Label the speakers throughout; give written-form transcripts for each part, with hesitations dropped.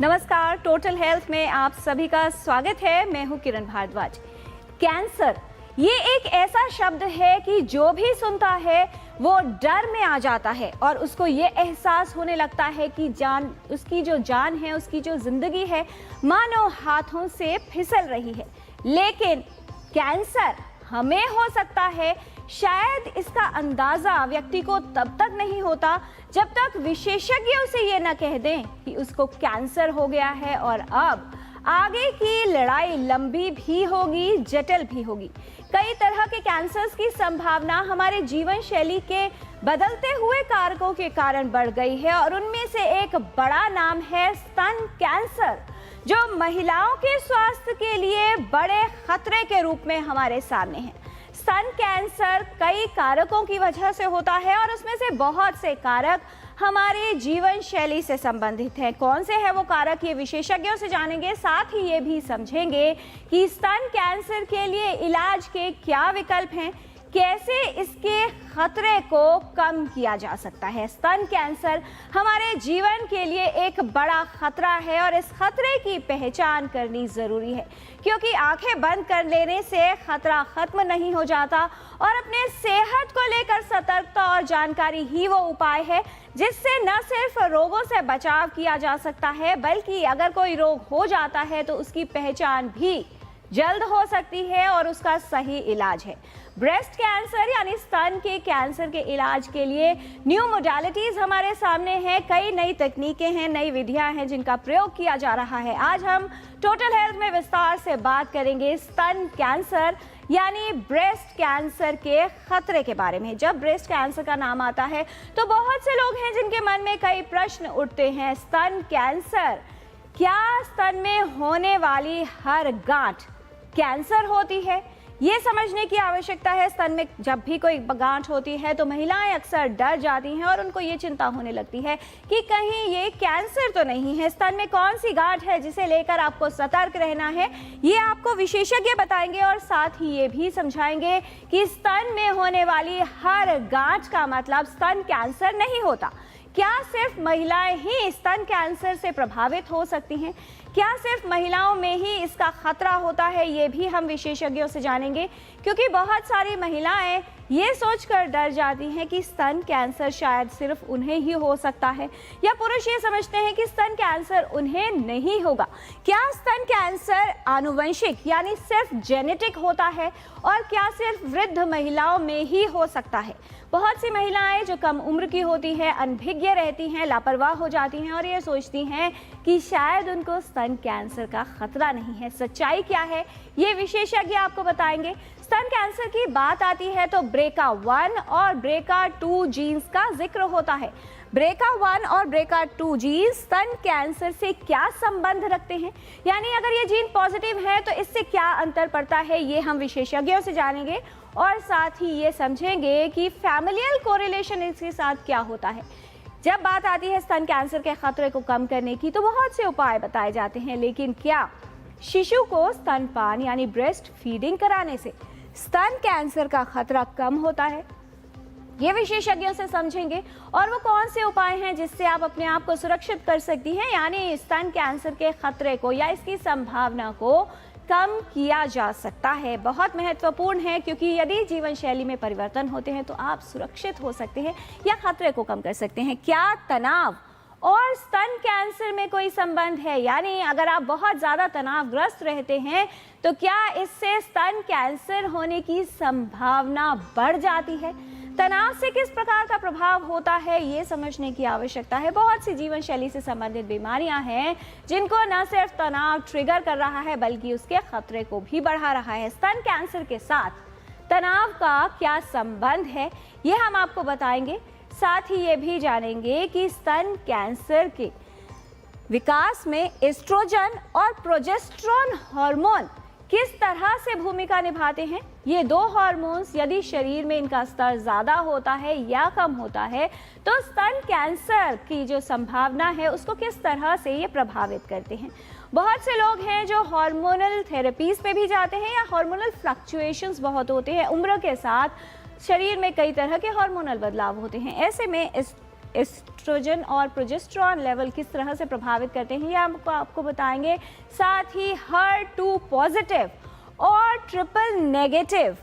Speaker 1: नमस्कार, total health में आप सभी का स्वागत है। मैं हूं किरण भारद्वाज। कैंसर ये एक ऐसा शब्द है कि जो भी सुनता है वो डर में आ जाता है और उसको ये एहसास होने लगता है कि उसकी जो जान है, उसकी जो जिंदगी है, मानो हाथों से फिसल रही है। लेकिन कैंसर हमें हो सकता है, शायद इसका अंदाजा व्यक्ति को तब तक नहीं होता जब तक विशेषज्ञ उसे ये न कह दें कि उसको कैंसर हो गया है और अब आगे की लड़ाई लंबी भी होगी, जटिल भी होगी। कई तरह के कैंसर्स की संभावना हमारे जीवन शैली के बदलते हुए कारकों के कारण बढ़ गई है और उनमें से एक बड़ा नाम है स्तन कैंसर, जो महिलाओं के स्वास्थ्य के लिए बड़े खतरे के रूप में हमारे सामने है। स्तन कैंसर कई कारकों की वजह से होता है और उसमें से बहुत से कारक हमारे जीवन शैली से संबंधित हैं। कौन से हैं वो कारक, ये विशेषज्ञों से जानेंगे। साथ ही ये भी समझेंगे कि स्तन कैंसर के लिए इलाज के क्या विकल्प हैं, कैसे इसके खतरे को कम किया जा सकता है। स्तन कैंसर हमारे जीवन के लिए एक बड़ा खतरा है और इस खतरे की पहचान करनी जरूरी है, क्योंकि आंखें बंद कर लेने से खतरा खत्म नहीं हो जाता और अपने सेहत को लेकर सतर्कता और जानकारी ही वो उपाय है जिससे न सिर्फ रोगों से बचाव किया जा सकता है, बल्कि अगर कोई रोग हो जाता है तो उसकी पहचान भी जल्द हो सकती है और उसका सही इलाज है। ब्रेस्ट कैंसर यानी स्तन के कैंसर के इलाज के लिए न्यू मोडालिटीज हमारे सामने हैं। कई नई तकनीकें हैं, नई विधियां हैं जिनका प्रयोग किया जा रहा है। आज हम टोटल हेल्थ में विस्तार से बात करेंगे स्तन कैंसर यानी ब्रेस्ट कैंसर के खतरे के बारे में। जब ब्रेस्ट कैंसर का नाम आता है तो बहुत से लोग हैं जिनके मन में कई प्रश्न उठते हैं। स्तन कैंसर, क्या स्तन में होने वाली हर गांठ कैंसर होती है? ये समझने की आवश्यकता है। स्तन में जब भी कोई गांठ होती है तो महिलाएं अक्सर डर जाती हैं और उनको ये चिंता होने लगती है कि कहीं ये कैंसर तो नहीं है। स्तन में कौन सी गांठ है जिसे लेकर आपको सतर्क रहना है, ये आपको विशेषज्ञ बताएंगे और साथ ही ये भी समझाएंगे कि स्तन में होने वाली हर गांठ का मतलब स्तन कैंसर नहीं होता। क्या सिर्फ महिलाएं ही स्तन कैंसर से प्रभावित हो सकती हैं? क्या सिर्फ महिलाओं में ही इसका खतरा होता है? ये भी हम विशेषज्ञों से जानेंगे, क्योंकि बहुत सारी महिलाएं ये सोचकर डर जाती हैं कि स्तन कैंसर शायद सिर्फ उन्हें ही हो सकता है, या पुरुष ये समझते हैं कि स्तन कैंसर उन्हें नहीं होगा। क्या स्तन कैंसर आनुवंशिक यानी सिर्फ जेनेटिक होता है और क्या सिर्फ वृद्ध महिलाओं में ही हो सकता है? बहुत सी महिलाएं जो कम उम्र की होती हैं, अनभिज्ञ रहती हैं, लापरवाह हो जाती हैं और ये सोचती हैं कि शायद उनको स्तन कैंसर का खतरा नहीं है। सच्चाई क्या है ये विशेषज्ञ आपको बताएंगे। स्तन कैंसर की बात आती है तो BRCA1 और BRCA2 जीन्स का जिक्र होता है। BRCA1 और BRCA2 जीन स्तन कैंसर से क्या संबंध रखते हैं, यानी अगर ये जीन पॉजिटिव है तो इससे क्या अंतर पड़ता है, ये हम विशेषज्ञों से जानेंगे और साथ ही ये समझेंगे कि फैमिलियल कोरिलेशन इसके साथ क्या होता है। जब बात आती है स्तन कैंसर के खतरे को कम करने की तो बहुत से उपाय बताए जाते हैं, लेकिन क्या शिशु को स्तनपान यानी ब्रेस्ट फीडिंग कराने से स्तन कैंसर का खतरा कम होता है? ये विशेषज्ञों से समझेंगे और वो कौन से उपाय हैं जिससे आप अपने आप को सुरक्षित कर सकती हैं, यानी स्तन कैंसर के खतरे को या इसकी संभावना को कम किया जा सकता है। बहुत महत्वपूर्ण है, क्योंकि यदि जीवन शैली में परिवर्तन होते हैं तो आप सुरक्षित हो सकते हैं या खतरे को कम कर सकते हैं। क्या तनाव और स्तन कैंसर में कोई संबंध है, यानी अगर आप बहुत ज़्यादा तनावग्रस्त रहते हैं तो क्या इससे स्तन कैंसर होने की संभावना बढ़ जाती है? तनाव से किस प्रकार का प्रभाव होता है ये समझने की आवश्यकता है। बहुत सी जीवन शैली से संबंधित बीमारियां हैं जिनको न सिर्फ तनाव ट्रिगर कर रहा है बल्कि उसके खतरे को भी बढ़ा रहा है। स्तन कैंसर के साथ तनाव का क्या संबंध है ये हम आपको बताएंगे। साथ ही ये भी जानेंगे कि स्तन कैंसर के विकास में एस्ट्रोजन और प्रोजेस्टेरोन हार्मोन किस तरह से भूमिका निभाते हैं। ये दो हार्मोन्स यदि शरीर में इनका स्तर ज़्यादा होता है या कम होता है तो स्तन कैंसर की जो संभावना है उसको किस तरह से ये प्रभावित करते हैं। बहुत से लोग हैं जो हार्मोनल थेरेपीज पे भी जाते हैं या हार्मोनल फ्लक्चुएशंस बहुत होते हैं। उम्र के साथ शरीर में कई तरह के हार्मोनल बदलाव होते हैं। ऐसे में एस्ट्रोजन और प्रोजेस्टेरॉन लेवल किस तरह से प्रभावित करते हैं, ये आपको बताएंगे। साथ ही HER2 पॉजिटिव और ट्रिपल नेगेटिव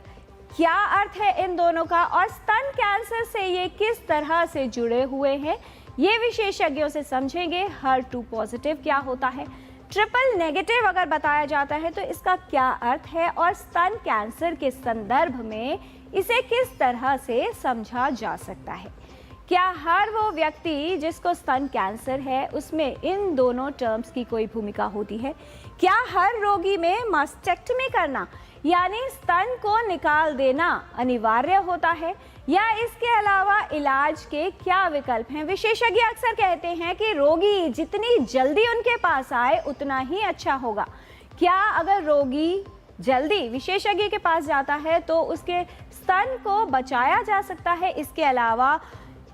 Speaker 1: क्या अर्थ है इन दोनों का, और स्तन कैंसर से ये किस तरह से जुड़े हुए हैं, ये विशेषज्ञों से समझेंगे। HER2 पॉजिटिव क्या होता है, ट्रिपल नेगेटिव अगर बताया जाता है तो इसका क्या अर्थ है, और स्तन कैंसर के संदर्भ में इसे किस तरह से समझा जा सकता है। क्या हर वो व्यक्ति जिसको स्तन कैंसर है उसमें इन दोनों टर्म्स की कोई भूमिका होती है। क्या हर रोगी में मास्टेक्टमी करना यानी स्तन को निकाल देना अनिवार्य होता है, या इसके अलावा इलाज के क्या विकल्प हैं। विशेषज्ञ अक्सर कहते हैं कि रोगी जितनी जल्दी उनके पास आए उतना ही अच्छा होगा। क्या अगर रोगी जल्दी विशेषज्ञ के पास जाता है तो उसके स्तन को बचाया जा सकता है। इसके अलावा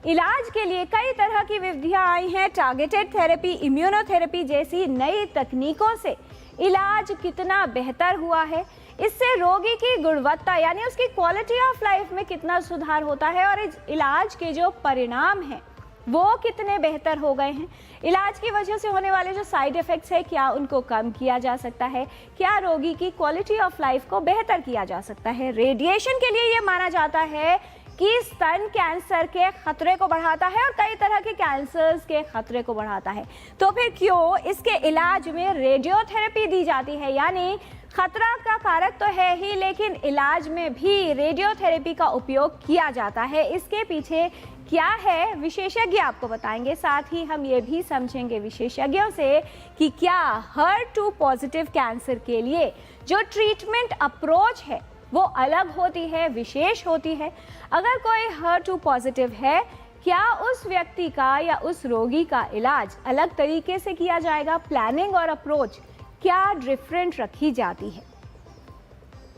Speaker 1: इलाज के लिए कई तरह की विधियां आई हैं। टारगेटेड थेरेपी, इम्यूनोथेरेपी जैसी नई तकनीकों से इलाज कितना बेहतर हुआ है, इससे रोगी की गुणवत्ता यानी उसकी क्वालिटी ऑफ लाइफ में कितना सुधार होता है, और इस इलाज के जो परिणाम हैं वो कितने बेहतर हो गए हैं। इलाज की वजह से होने वाले जो साइड इफ़ेक्ट्स है क्या उनको कम किया जा सकता है, क्या रोगी की क्वालिटी ऑफ लाइफ को बेहतर किया जा सकता है। रेडिएशन के लिए ये माना जाता है कि स्तन कैंसर के खतरे को बढ़ाता है और कई तरह के कैंसर्स के खतरे को बढ़ाता है। तो फिर क्यों इसके इलाज में रेडियोथेरेपी दी जाती है, यानी खतरा का कारक तो है ही लेकिन इलाज में भी रेडियोथेरेपी का उपयोग किया जाता है। इसके पीछे क्या है विशेषज्ञ आपको बताएंगे। साथ ही हम ये भी समझेंगे विशेषज्ञों से कि क्या HER2 पॉजिटिव कैंसर के लिए जो ट्रीटमेंट अप्रोच है वो अलग होती है, विशेष होती है। अगर कोई HER2 पॉजिटिव है, क्या उस व्यक्ति का या उस रोगी का इलाज अलग तरीके से किया जाएगा, प्लानिंग और अप्रोच क्या डिफरेंट रखी जाती है।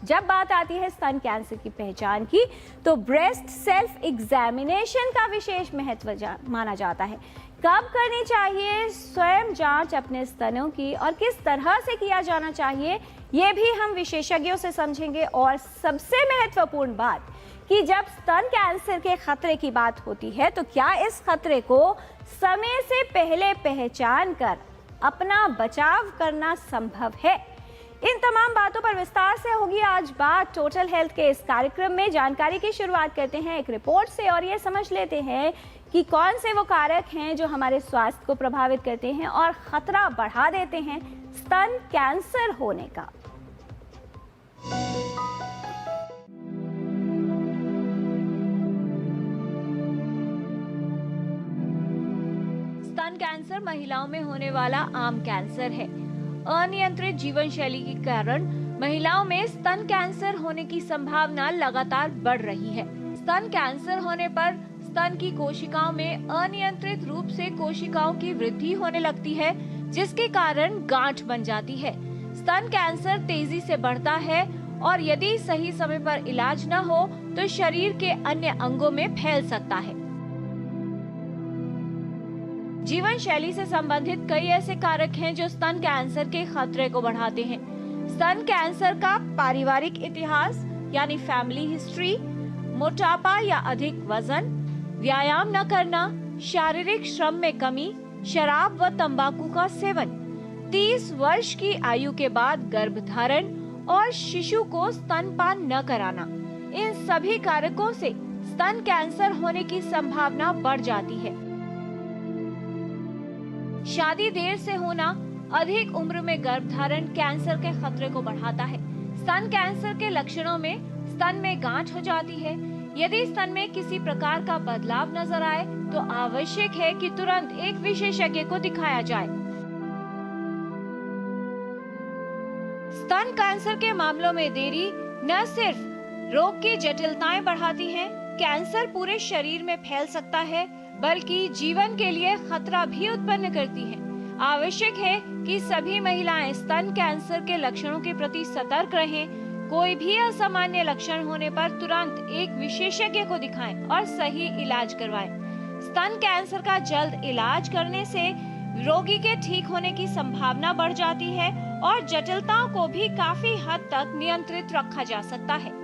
Speaker 1: जब बात आती है स्तन कैंसर की पहचान की तो ब्रेस्ट सेल्फ एग्जामिनेशन का विशेष महत्व माना जाता है। कब करनी चाहिए स्वयं जांच अपने स्तनों की और किस तरह से किया जाना चाहिए, ये भी हम विशेषज्ञों से समझेंगे। और सबसे महत्वपूर्ण बात कि जब स्तन कैंसर के खतरे की बात होती है तो क्या इस खतरे को समय से पहले पहचान कर अपना बचाव करना संभव है। इन तमाम बातों पर विस्तार से होगी आज बात टोटल हेल्थ के इस कार्यक्रम में। जानकारी की शुरुआत करते हैं एक रिपोर्ट से और ये समझ लेते हैं कि कौन से वो कारक हैं जो हमारे स्वास्थ्य को प्रभावित करते हैं और खतरा बढ़ा देते हैं स्तन कैंसर होने का। स्तन कैंसर महिलाओं में होने वाला आम कैंसर है। अनियंत्रित जीवन शैली के कारण महिलाओं में स्तन कैंसर होने की संभावना लगातार बढ़ रही है। स्तन कैंसर होने पर स्तन की कोशिकाओं में अनियंत्रित रूप से कोशिकाओं की वृद्धि होने लगती है, जिसके कारण गांठ बन जाती है। स्तन कैंसर तेजी से बढ़ता है और यदि सही समय पर इलाज न हो तो शरीर के अन्य अंगों में फैल सकता है। जीवन शैली से संबंधित कई ऐसे कारक हैं जो स्तन कैंसर के खतरे को बढ़ाते हैं। स्तन कैंसर का पारिवारिक इतिहास यानी फैमिली हिस्ट्री, मोटापा या अधिक वजन, व्यायाम न करना, शारीरिक श्रम में कमी, शराब व तंबाकू का सेवन, 30 वर्ष की आयु के बाद गर्भधारण और शिशु को स्तनपान न कराना, इन सभी कारकों से स्तन कैंसर होने की संभावना बढ़ जाती है। शादी देर से होना, अधिक उम्र में गर्भधारण कैंसर के खतरे को बढ़ाता है। स्तन कैंसर के लक्षणों में स्तन में गांठ हो जाती है। यदि स्तन में किसी प्रकार का बदलाव नजर आए तो आवश्यक है कि तुरंत एक विशेषज्ञ को दिखाया जाए। स्तन कैंसर के मामलों में देरी न सिर्फ रोग की जटिलताएं बढ़ाती है, कैंसर पूरे शरीर में फैल सकता है, बल्कि जीवन के लिए खतरा भी उत्पन्न करती है। आवश्यक है कि सभी महिलाएं स्तन कैंसर के लक्षणों के प्रति सतर्क रहें। कोई भी असामान्य लक्षण होने पर तुरंत एक विशेषज्ञ को दिखाएं और सही इलाज करवाएं। स्तन कैंसर का जल्द इलाज करने से रोगी के ठीक होने की संभावना बढ़ जाती है और जटिलताओं को भी काफी हद तक नियंत्रित रखा जा सकता है।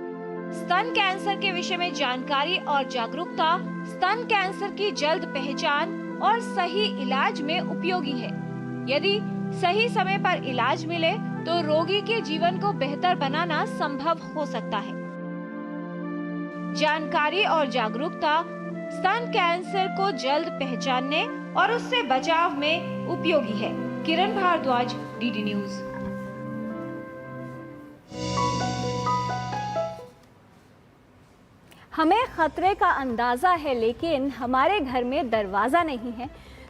Speaker 1: स्तन कैंसर के विषय में जानकारी और जागरूकता स्तन कैंसर की जल्द पहचान और सही इलाज में उपयोगी है। यदि सही समय पर इलाज मिले तो रोगी के जीवन को बेहतर बनाना संभव हो सकता है। जानकारी और जागरूकता स्तन कैंसर को जल्द पहचानने और उससे बचाव में उपयोगी है। किरण भारद्वाज, डीडी न्यूज। हमें खतरे का अंदाजा है लेकिन हमारे घर में दरवाजा नहीं है।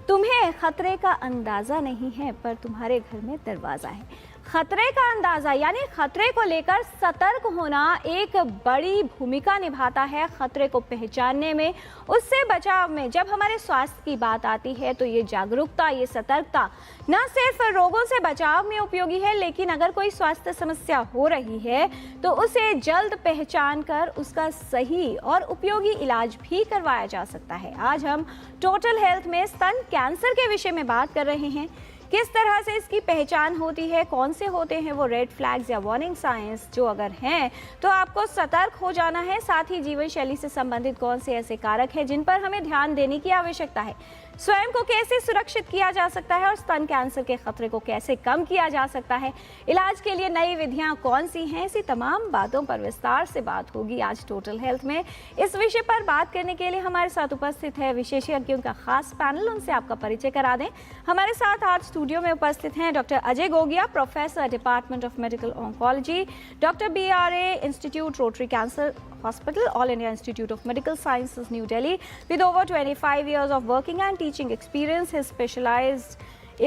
Speaker 1: तुम्हें खतरे का अंदाजा नहीं है पर तुम्हारे घर में दरवाजा है। खतरे का अंदाजा यानी खतरे को लेकर सतर्क होना एक बड़ी भूमिका निभाता है खतरे को पहचानने में, उससे बचाव में। जब हमारे स्वास्थ्य की बात आती है तो ये जागरूकता, ये सतर्कता न सिर्फ रोगों से बचाव में उपयोगी है, लेकिन अगर कोई स्वास्थ्य समस्या हो रही है तो उसे जल्द पहचान कर उसका सही और उपयोगी इलाज भी करवाया जा सकता है। आज हम टोटल हेल्थ में स्तन कैंसर के विषय में बात कर रहे हैं। किस तरह से इसकी पहचान होती है, कौन से होते हैं वो रेड फ्लैग्स या वार्निंग साइंस जो अगर हैं तो आपको सतर्क हो जाना है। साथ ही जीवन शैली से संबंधित कौन से ऐसे कारक हैं जिन पर हमें ध्यान देने की आवश्यकता है, स्वयं को कैसे सुरक्षित किया जा सकता है और स्तन कैंसर के खतरे को कैसे कम किया जा सकता है, इलाज के लिए नई विधियां कौन सी हैं, ऐसी तमाम बातों पर विस्तार से बात होगी आज टोटल हेल्थ में। इस विषय पर बात करने के लिए हमारे साथ उपस्थित है विशेषज्ञों का खास पैनल। उनसे आपका परिचय करा दें। हमारे साथ आज स्टूडियो में उपस्थित हैं doctor Ajay Gogia, professor, department of medical oncology, doctor BRA institute, rotary cancer Hospital, All India Institute of Medical Sciences, New Delhi. With over 25 years of working and teaching experience, he specialized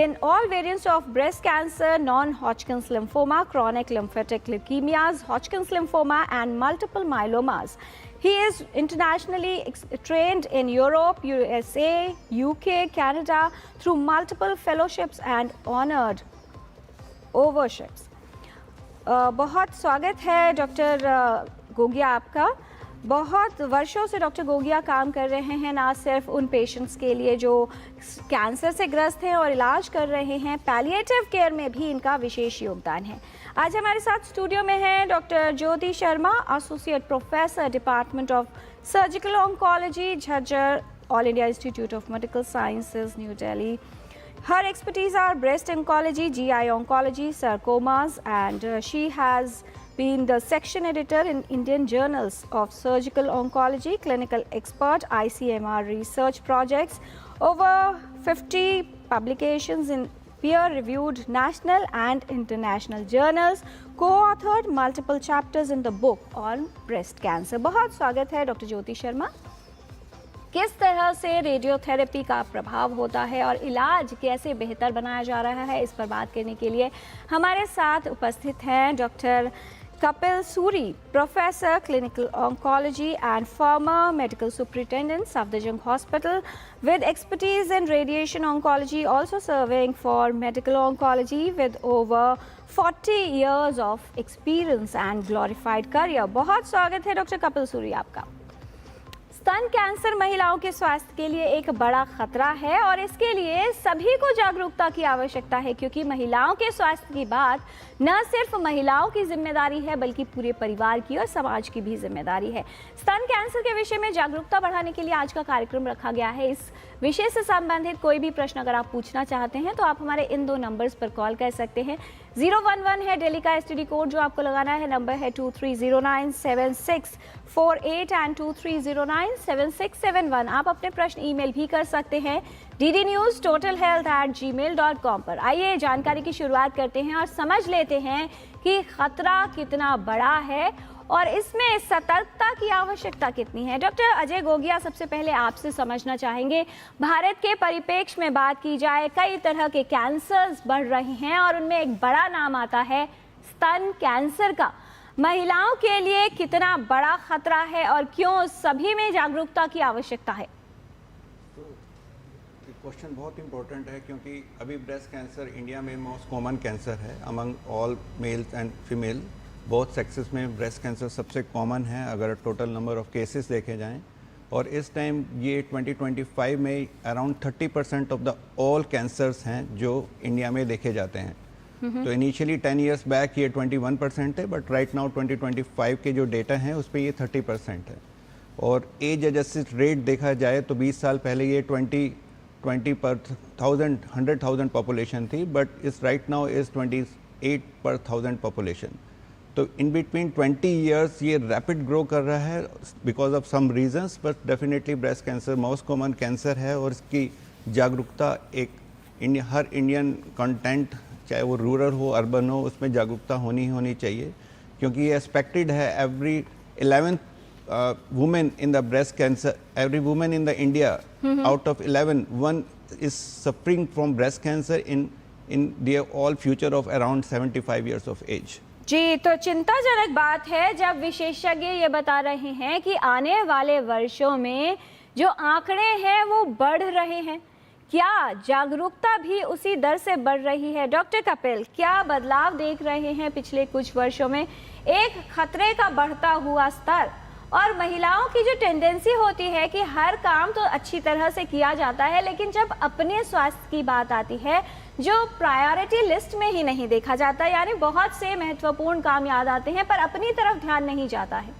Speaker 1: in all variants of breast cancer, non-Hodgkin's lymphoma, chronic lymphatic leukemias, Hodgkin's lymphoma, and multiple myelomas. He is internationally trained in Europe, USA, UK, Canada through multiple fellowships and honored overships. बहुत स्वागत है doctor Gogia आपका। बहुत वर्षों से doctor Gogia काम कर रहे हैं ना सिर्फ उन पेशेंट्स के लिए जो कैंसर से ग्रस्त हैं और इलाज कर रहे हैं, पैलिएटिव केयर में भी इनका विशेष योगदान है। आज हमारे साथ स्टूडियो में हैं doctor Jyoti Sharma, associate professor, department of surgical oncology, Jhajjar, all India institute of medical sciences, new Delhi. Her expertise are breast oncology, GI oncology, sarcomas, and she has been the section editor in Indian Journals of Surgical Oncology, clinical expert, ICMR research projects, over 50 publications in peer-reviewed national and international journals, co-authored multiple chapters in the book on breast cancer. बहुत स्वागत है doctor Jyoti Sharma. किस तरह से radiotherapy का प्रभाव होता है और इलाज कैसे बेहतर बनाया जा रहा है, इस पर बात करने के लिए हमारे साथ उपस्थित हैं doctor Kapil Suri, professor, clinical oncology and farmer medical superintendent, Safdarjung hospital, with expertise in radiation oncology, also serving for medical oncology with over 40 years of experience and glorified career. बहुत स्वागत है डॉक्टर कपिल सूरी आपका। स्तन कैंसर महिलाओं के स्वास्थ्य के लिए एक बड़ा खतरा है और इसके लिए सभी को जागरूकता की आवश्यकता है, क्योंकि महिलाओं के स्वास्थ्य की बात न सिर्फ महिलाओं की जिम्मेदारी है बल्कि पूरे परिवार की और समाज की भी जिम्मेदारी है। स्तन कैंसर के विषय में जागरूकता बढ़ाने के लिए आज का कार्यक्रम रखा गया है। इस विषय से संबंधित कोई भी प्रश्न अगर आप पूछना चाहते हैं तो आप हमारे इन 2 नंबर्स पर कॉल कर सकते हैं। 011 है दिल्ली का STD कोड जो आपको लगाना है, नंबर है 23097648 एंड 23097671। आप अपने प्रश्न ईमेल भी कर सकते हैं ddnewstotalhealth@gmail.com पर। आइए जानकारी की शुरुआत करते हैं और समझ लेते हैं कि खतरा कितना बड़ा है और इसमें सतर्कता की आवश्यकता कितनी है। डॉक्टर अजय गोगिया, सबसे पहले आपसे समझना चाहेंगे, भारत के परिप्रेक्ष्य में बात की जाए, कई तरह के कैंसर्स बढ़ रहे हैं और उनमें एक बड़ा नाम आता है स्तन कैंसर का। महिलाओं के लिए कितना बड़ा खतरा है और क्यों सभी में जागरूकता की आवश्यकता है?
Speaker 2: क्वेश्चन बहुत इंपॉर्टेंट है क्योंकि अभी ब्रेस्ट कैंसर इंडिया में मोस्ट कॉमन कैंसर है among all mails and female. Both sexes में ब्रेस्ट कैंसर सबसे कॉमन है अगर टोटल नंबर ऑफ केसेस देखे जाएं, और इस टाइम ये 2025 में around 30% of the all cancers हैं जो इंडिया में देखे जाते हैं। तो इनिशियली 10 इयर्स बैक ये 21% थे, बट राइट नाउ 2025 के जो डेटा हैं उस पर ये 30% है। और एज एडजस्टेड रेट देखा जाए तो 20 साल पहले ये 20 पर 100,000 पॉपुलेशन थी, बट इस राइट नाउ इज़ 28 पर 1000 पॉपुलेशन। तो इन बिटवीन 20 इयर्स ये रैपिड ग्रो कर रहा है because of some reasons, but definitely breast cancer most common cancer है और इसकी जागरूकता एक हर इंडियन कंटेंट, चाहे वो रूरल हो अर्बन हो, उसमें जागरूकता होनी चाहिए, क्योंकि ये एक्सपेक्टेड है every 11th women in the breast cancer, every women in the India out of 11 1 is suffering from breast cancer in their all future of around 75 years of age.
Speaker 1: जी, तो चिंताजनक बात है जब विशेषज्ञ ये बता रहे हैं कि आने वाले वर्षों में जो आंकड़े हैं वो बढ़ रहे हैं। क्या जागरूकता भी उसी दर से बढ़ रही है? डॉक्टर कपिल, क्या बदलाव देख रहे हैं पिछले कुछ वर्षों में? एक खतरे का बढ़ता हुआ स्तर और महिलाओं की जो टेंडेंसी होती है कि हर काम तो अच्छी तरह से किया जाता है, लेकिन जब अपने स्वास्थ्य की बात आती है जो प्रायोरिटी लिस्ट में ही नहीं देखा जाता, यानी बहुत से महत्वपूर्ण काम याद आते हैं पर अपनी तरफ ध्यान नहीं जाता है।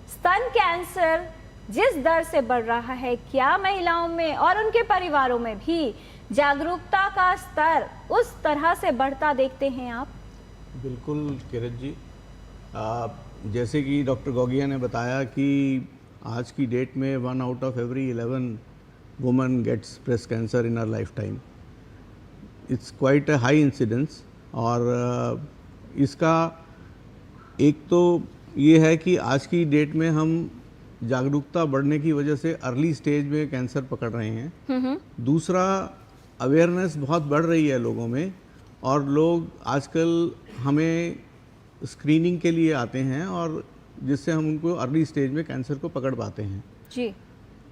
Speaker 1: स्तन कैंसर जिस दर से बढ़ रहा है, क्या महिलाओं में और उनके परिवारों में भी जागरूकता का स्तर उस तरह से बढ़ता देखते हैं आप?
Speaker 3: बिल्कुल किरण जी, जैसे कि डॉक्टर गोगिया ने बताया कि आज की डेट में 1 out of every 11 woman gets breast cancer in our life time. It's quite a high incidence. और इसका एक तो ये है कि आज की डेट में हम जागरूकता बढ़ने की वजह से अर्ली स्टेज में कैंसर पकड़ रहे हैं। दूसरा, अवेयरनेस बहुत बढ़ रही है लोगों में, और लोग आजकल हमें स्क्रीनिंग के लिए आते हैं और जिससे हम उनको अर्ली स्टेज में कैंसर को पकड़ पाते हैं
Speaker 1: जी।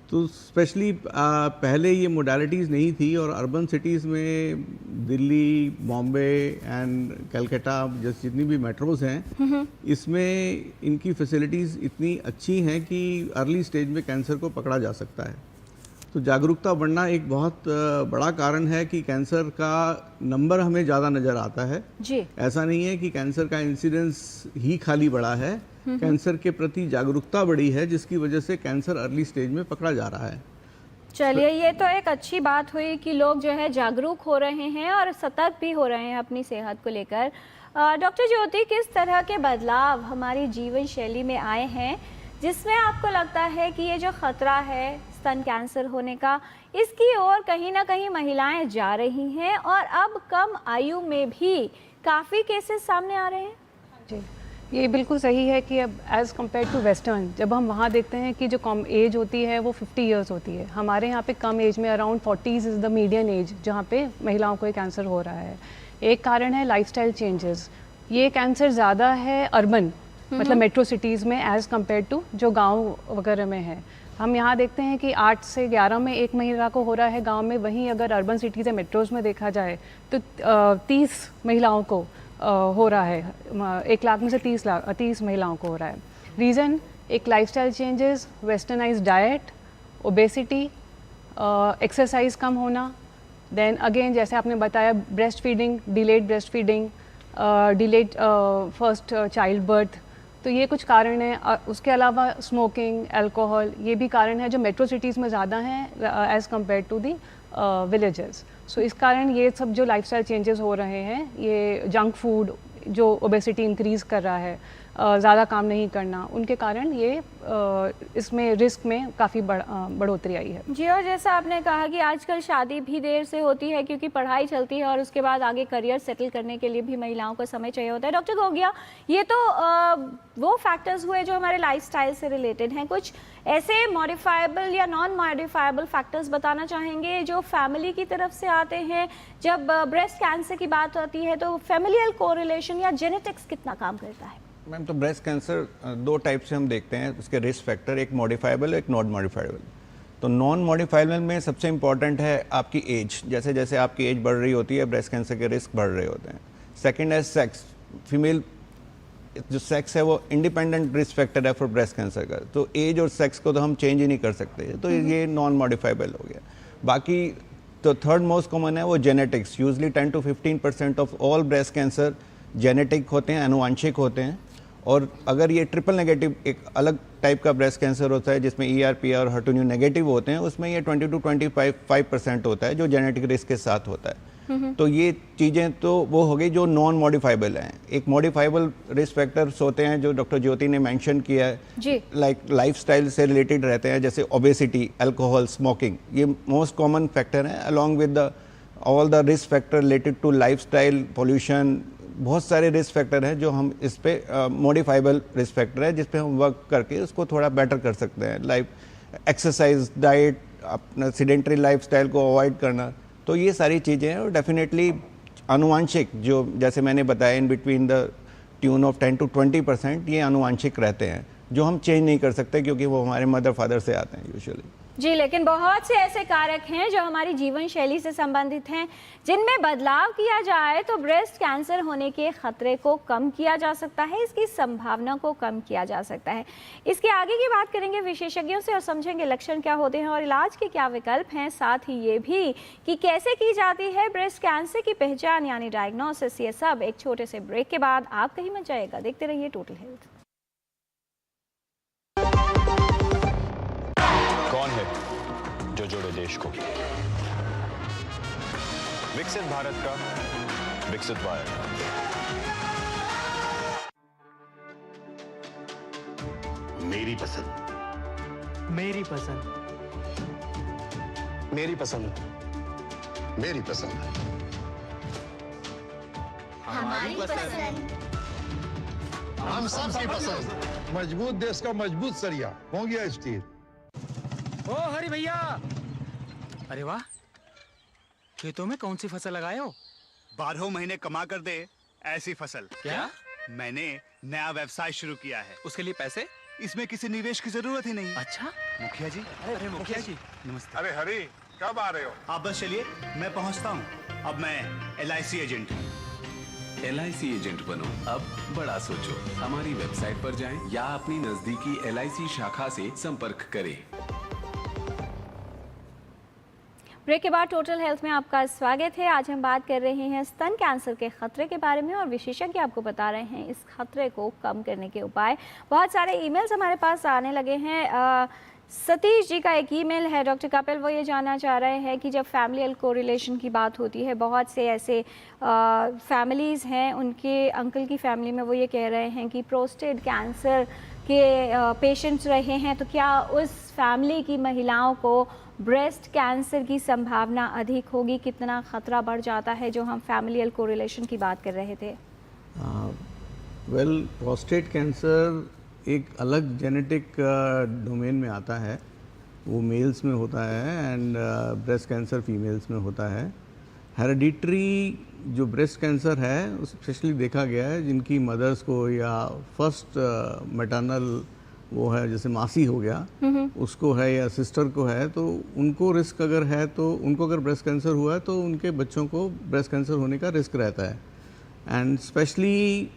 Speaker 3: तो स्पेशली पहले ये मोडालिटीज़ नहीं थी, और अर्बन सिटीज़ में दिल्ली, बॉम्बे एंड कलकत्ता जैसे जितनी भी मेट्रोज़ हैं, इसमें इनकी फैसिलिटीज़ इतनी अच्छी हैं कि अर्ली स्टेज में कैंसर को पकड़ा जा सकता है। तो जागरूकता बढ़ना एक बहुत बड़ा कारण है कि कैंसर का नंबर हमें ज़्यादा नज़र आता है
Speaker 1: जी।
Speaker 3: ऐसा नहीं है कि कैंसर का इंसिडेंस ही खाली बढ़ा है, कैंसर के प्रति जागरूकता बढ़ी है, जिसकी वजह से कैंसर अर्ली स्टेज में पकड़ा जा रहा है।
Speaker 1: चलिए, ये तो एक अच्छी बात हुई कि लोग जो है जागरूक हो रहे हैं और सतर्क भी हो रहे हैं अपनी सेहत को लेकर। डॉक्टर ज्योति, किस तरह के बदलाव हमारी जीवन शैली में आए हैं जिसमें आपको लगता है कि ये जो खतरा है स्तन कैंसर होने का, इसकी ओर कहीं ना कहीं महिलाएं जा रही हैं और अब कम आयु में भी काफ़ी केसेस सामने आ रहे हैं?
Speaker 4: जी, ये बिल्कुल सही है कि अब एज़ कम्पेयर टू वेस्टर्न, जब हम वहाँ देखते हैं कि जो कम एज होती है वो 50 इयर्स होती है, हमारे यहाँ पे कम एज में around 40s is the median age जहाँ पे महिलाओं को ये कैंसर हो रहा है। एक कारण है लाइफस्टाइल चेंजेस। ये कैंसर ज़्यादा है अर्बन, मतलब मेट्रो सिटीज़ में एज़ कम्पेयर टू जो गांव वगैरह में है। हम यहाँ देखते हैं कि 8 से 11 में एक महिला को हो रहा है गांव में, वहीं अगर अर्बन सिटीज़ या मेट्रोज़ में देखा जाए तो 30 महिलाओं को हो रहा है। 1 लाख में से 30 महिलाओं को हो रहा है। रीज़न एक lifestyle changes, westernised diet, obesity, exercise कम होना, देन अगेन जैसे आपने बताया breast feeding, delayed breast feeding, delayed first child birth, तो ये कुछ कारण हैं। उसके अलावा स्मोकिंग, अल्कोहल, ये भी कारण है जो मेट्रो सिटीज़ में ज़्यादा हैं as compare to the villages. So इस कारण ये सब जो लाइफस्टाइल चेंजेस हो रहे हैं, ये जंक फूड जो ओबेसिटी इंक्रीज़ कर रहा है, ज़्यादा काम नहीं करना, उनके कारण ये इसमें रिस्क में काफ़ी बढ़ोतरी आई है
Speaker 1: जी। और जैसा आपने कहा कि आजकल शादी भी देर से होती है क्योंकि पढ़ाई चलती है और उसके बाद आगे करियर सेटल करने के लिए भी महिलाओं को समय चाहिए होता है। डॉक्टर गोगिया, ये तो वो फैक्टर्स हुए जो हमारे लाइफस्टाइल से रिलेटेड हैं। कुछ ऐसे मॉडिफाइबल या नॉन मॉडिफाइबल फैक्टर्स बताना चाहेंगे जो फैमिली की तरफ से आते हैं? जब ब्रेस्ट कैंसर की बात होती है तो फैमिलियल कोरिलेशन या जेनेटिक्स कितना काम करता है?
Speaker 2: मैम, तो ब्रेस्ट कैंसर 2 टाइप से हम देखते हैं उसके रिस्क फैक्टर, एक मॉडिफाइबल, एक नॉन मॉडिफाइबल। तो नॉन मॉडिफाइबल में सबसे इंपॉर्टेंट है आपकी एज। जैसे जैसे आपकी एज बढ़ रही होती है, ब्रेस्ट कैंसर के रिस्क बढ़ रहे होते हैं। सेकंड है सेक्स। फीमेल जो सेक्स है वो इंडिपेंडेंट रिस्क फैक्टर है फॉर ब्रेस्ट कैंसर का, तो एज और सेक्स को तो हम चेंज ही नहीं कर सकते, तो ये नॉन मॉडिफाइबल हो गया। बाकी तो थर्ड मोस्ट कॉमन है वो genetics. Usually 10 to 15% of all breast cancer genetic होते हैं, आनुवंशिक होते हैं। और अगर ये ट्रिपल नेगेटिव एक अलग टाइप का ब्रेस्ट कैंसर होता है जिसमें ER, PR और HER2 नेगेटिव होते हैं, उसमें ये 20 to 25% होता है जो जेनेटिक रिस्क के साथ होता है। तो ये चीज़ें तो वो हो गई जो नॉन मॉडिफाइबल हैं। एक मॉडिफाइबल रिस्क फैक्टर्स होते हैं जो डॉक्टर ज्योति ने मेंशन किया है,
Speaker 1: जी।
Speaker 2: लाइक लाइफस्टाइल से रिलेटेड रहते हैं, जैसे ओबेसिटी, अल्कोहल, स्मोकिंग, ये मोस्ट कॉमन फैक्टर हैं along with the all the risk factor related to lifestyle, pollution. बहुत सारे रिस्क फैक्टर हैं जो हम इस पे मॉडिफाइबल रिस्क फैक्टर है जिस पे हम वर्क करके उसको थोड़ा बेटर कर सकते हैं। लाइक एक्सरसाइज, डाइट, अपना सीडेंटरी लाइफस्टाइल को अवॉइड करना, तो ये सारी चीज़ें हैं। और डेफिनेटली आनुवांशिक जो जैसे मैंने बताया in between the tune of 10 to 20% ये आनुवांशिक रहते हैं जो हम चेंज नहीं कर सकते क्योंकि वो हमारे मदर फादर से आते हैं यूजुअली।
Speaker 1: जी, लेकिन बहुत से ऐसे कारक हैं जो हमारी जीवन शैली से संबंधित हैं जिनमें बदलाव किया जाए तो ब्रेस्ट कैंसर होने के खतरे को कम किया जा सकता है, इसकी संभावना को कम किया जा सकता है। इसके आगे की बात करेंगे विशेषज्ञों से और समझेंगे लक्षण क्या होते हैं और इलाज के क्या विकल्प हैं, साथ ही ये भी कि कैसे की जाती है ब्रेस्ट कैंसर की पहचान यानी डायग्नोसिस। ये सब एक छोटे से ब्रेक के बाद। आप कहीं मत जाइएगा, देखते रहिए टोटल हेल्थ।
Speaker 5: कौन है जो जोड़े देश को? विकसित भारत का विकसित भारत।
Speaker 6: मेरी पसंद,
Speaker 7: मेरी पसंद,
Speaker 6: मेरी पसंद, मेरी पसंद,
Speaker 8: हमारी पसंद।
Speaker 6: हम सबकी पसंद।
Speaker 9: मजबूत देश का मजबूत सरिया हो गया स्टील।
Speaker 7: ओ हरी भैया, अरे वाह, खेतों में कौन सी फसल लगाए हो?
Speaker 10: 12 महीने कमा कर दे ऐसी फसल।
Speaker 7: क्या?
Speaker 10: मैंने नया व्यवसाय शुरू किया है।
Speaker 7: उसके लिए पैसे?
Speaker 10: इसमें किसी निवेश की जरूरत ही नहीं।
Speaker 7: अच्छा,
Speaker 10: मुखिया जी।
Speaker 7: अरे मुखिया जी,
Speaker 10: नमस्ते।
Speaker 9: अरे हरी, कब आ रहे हो?
Speaker 10: आप बस चलिए, मैं पहुंचता हूं। अब मैं LIC एजेंट हूं।
Speaker 11: LIC एजेंट बनो, अब बड़ा सोचो। हमारी वेबसाइट पर जाएं या अपनी नजदीकी LIC शाखा से संपर्क करें।
Speaker 1: ब्रेक के बाद टोटल हेल्थ में आपका स्वागत है। आज हम बात कर रहे हैं स्तन कैंसर के खतरे के बारे में और विशेषज्ञ आपको बता रहे हैं इस खतरे को कम करने के उपाय। बहुत सारे ईमेल्स हमारे पास आने लगे हैं। सतीश जी का एक ईमेल है डॉक्टर कपिल, वो ये जानना चाह रहे हैं कि जब फैमिलियल कोरिलेशन की बात होती है, बहुत से ऐसे फैमिलीज़ हैं, उनके अंकल की फैमिली में वो ये कह रहे हैं कि प्रोस्टेट कैंसर के पेशेंट्स रहे हैं, तो क्या उस फैमिली की महिलाओं को ब्रेस्ट कैंसर की संभावना अधिक होगी? कितना खतरा बढ़ जाता है जो हम फैमिलियल कोरिलेशन की बात कर रहे थे?
Speaker 3: वेल, प्रोस्टेट कैंसर एक अलग जेनेटिक डोमेन में आता है। वो मेल्स में होता है एंड ब्रेस्ट कैंसर फीमेल्स में होता है। हेरिडिटरी जो ब्रेस्ट कैंसर है स्पेशली देखा गया है जिनकी मदर्स को या फर्स्ट मैटरनल वो है, जैसे मासी हो गया उसको है या सिस्टर को है, तो उनको रिस्क अगर है तो उनको अगर ब्रेस्ट कैंसर हुआ है तो उनके बच्चों को ब्रेस्ट कैंसर होने का रिस्क रहता है। एंड स्पेशली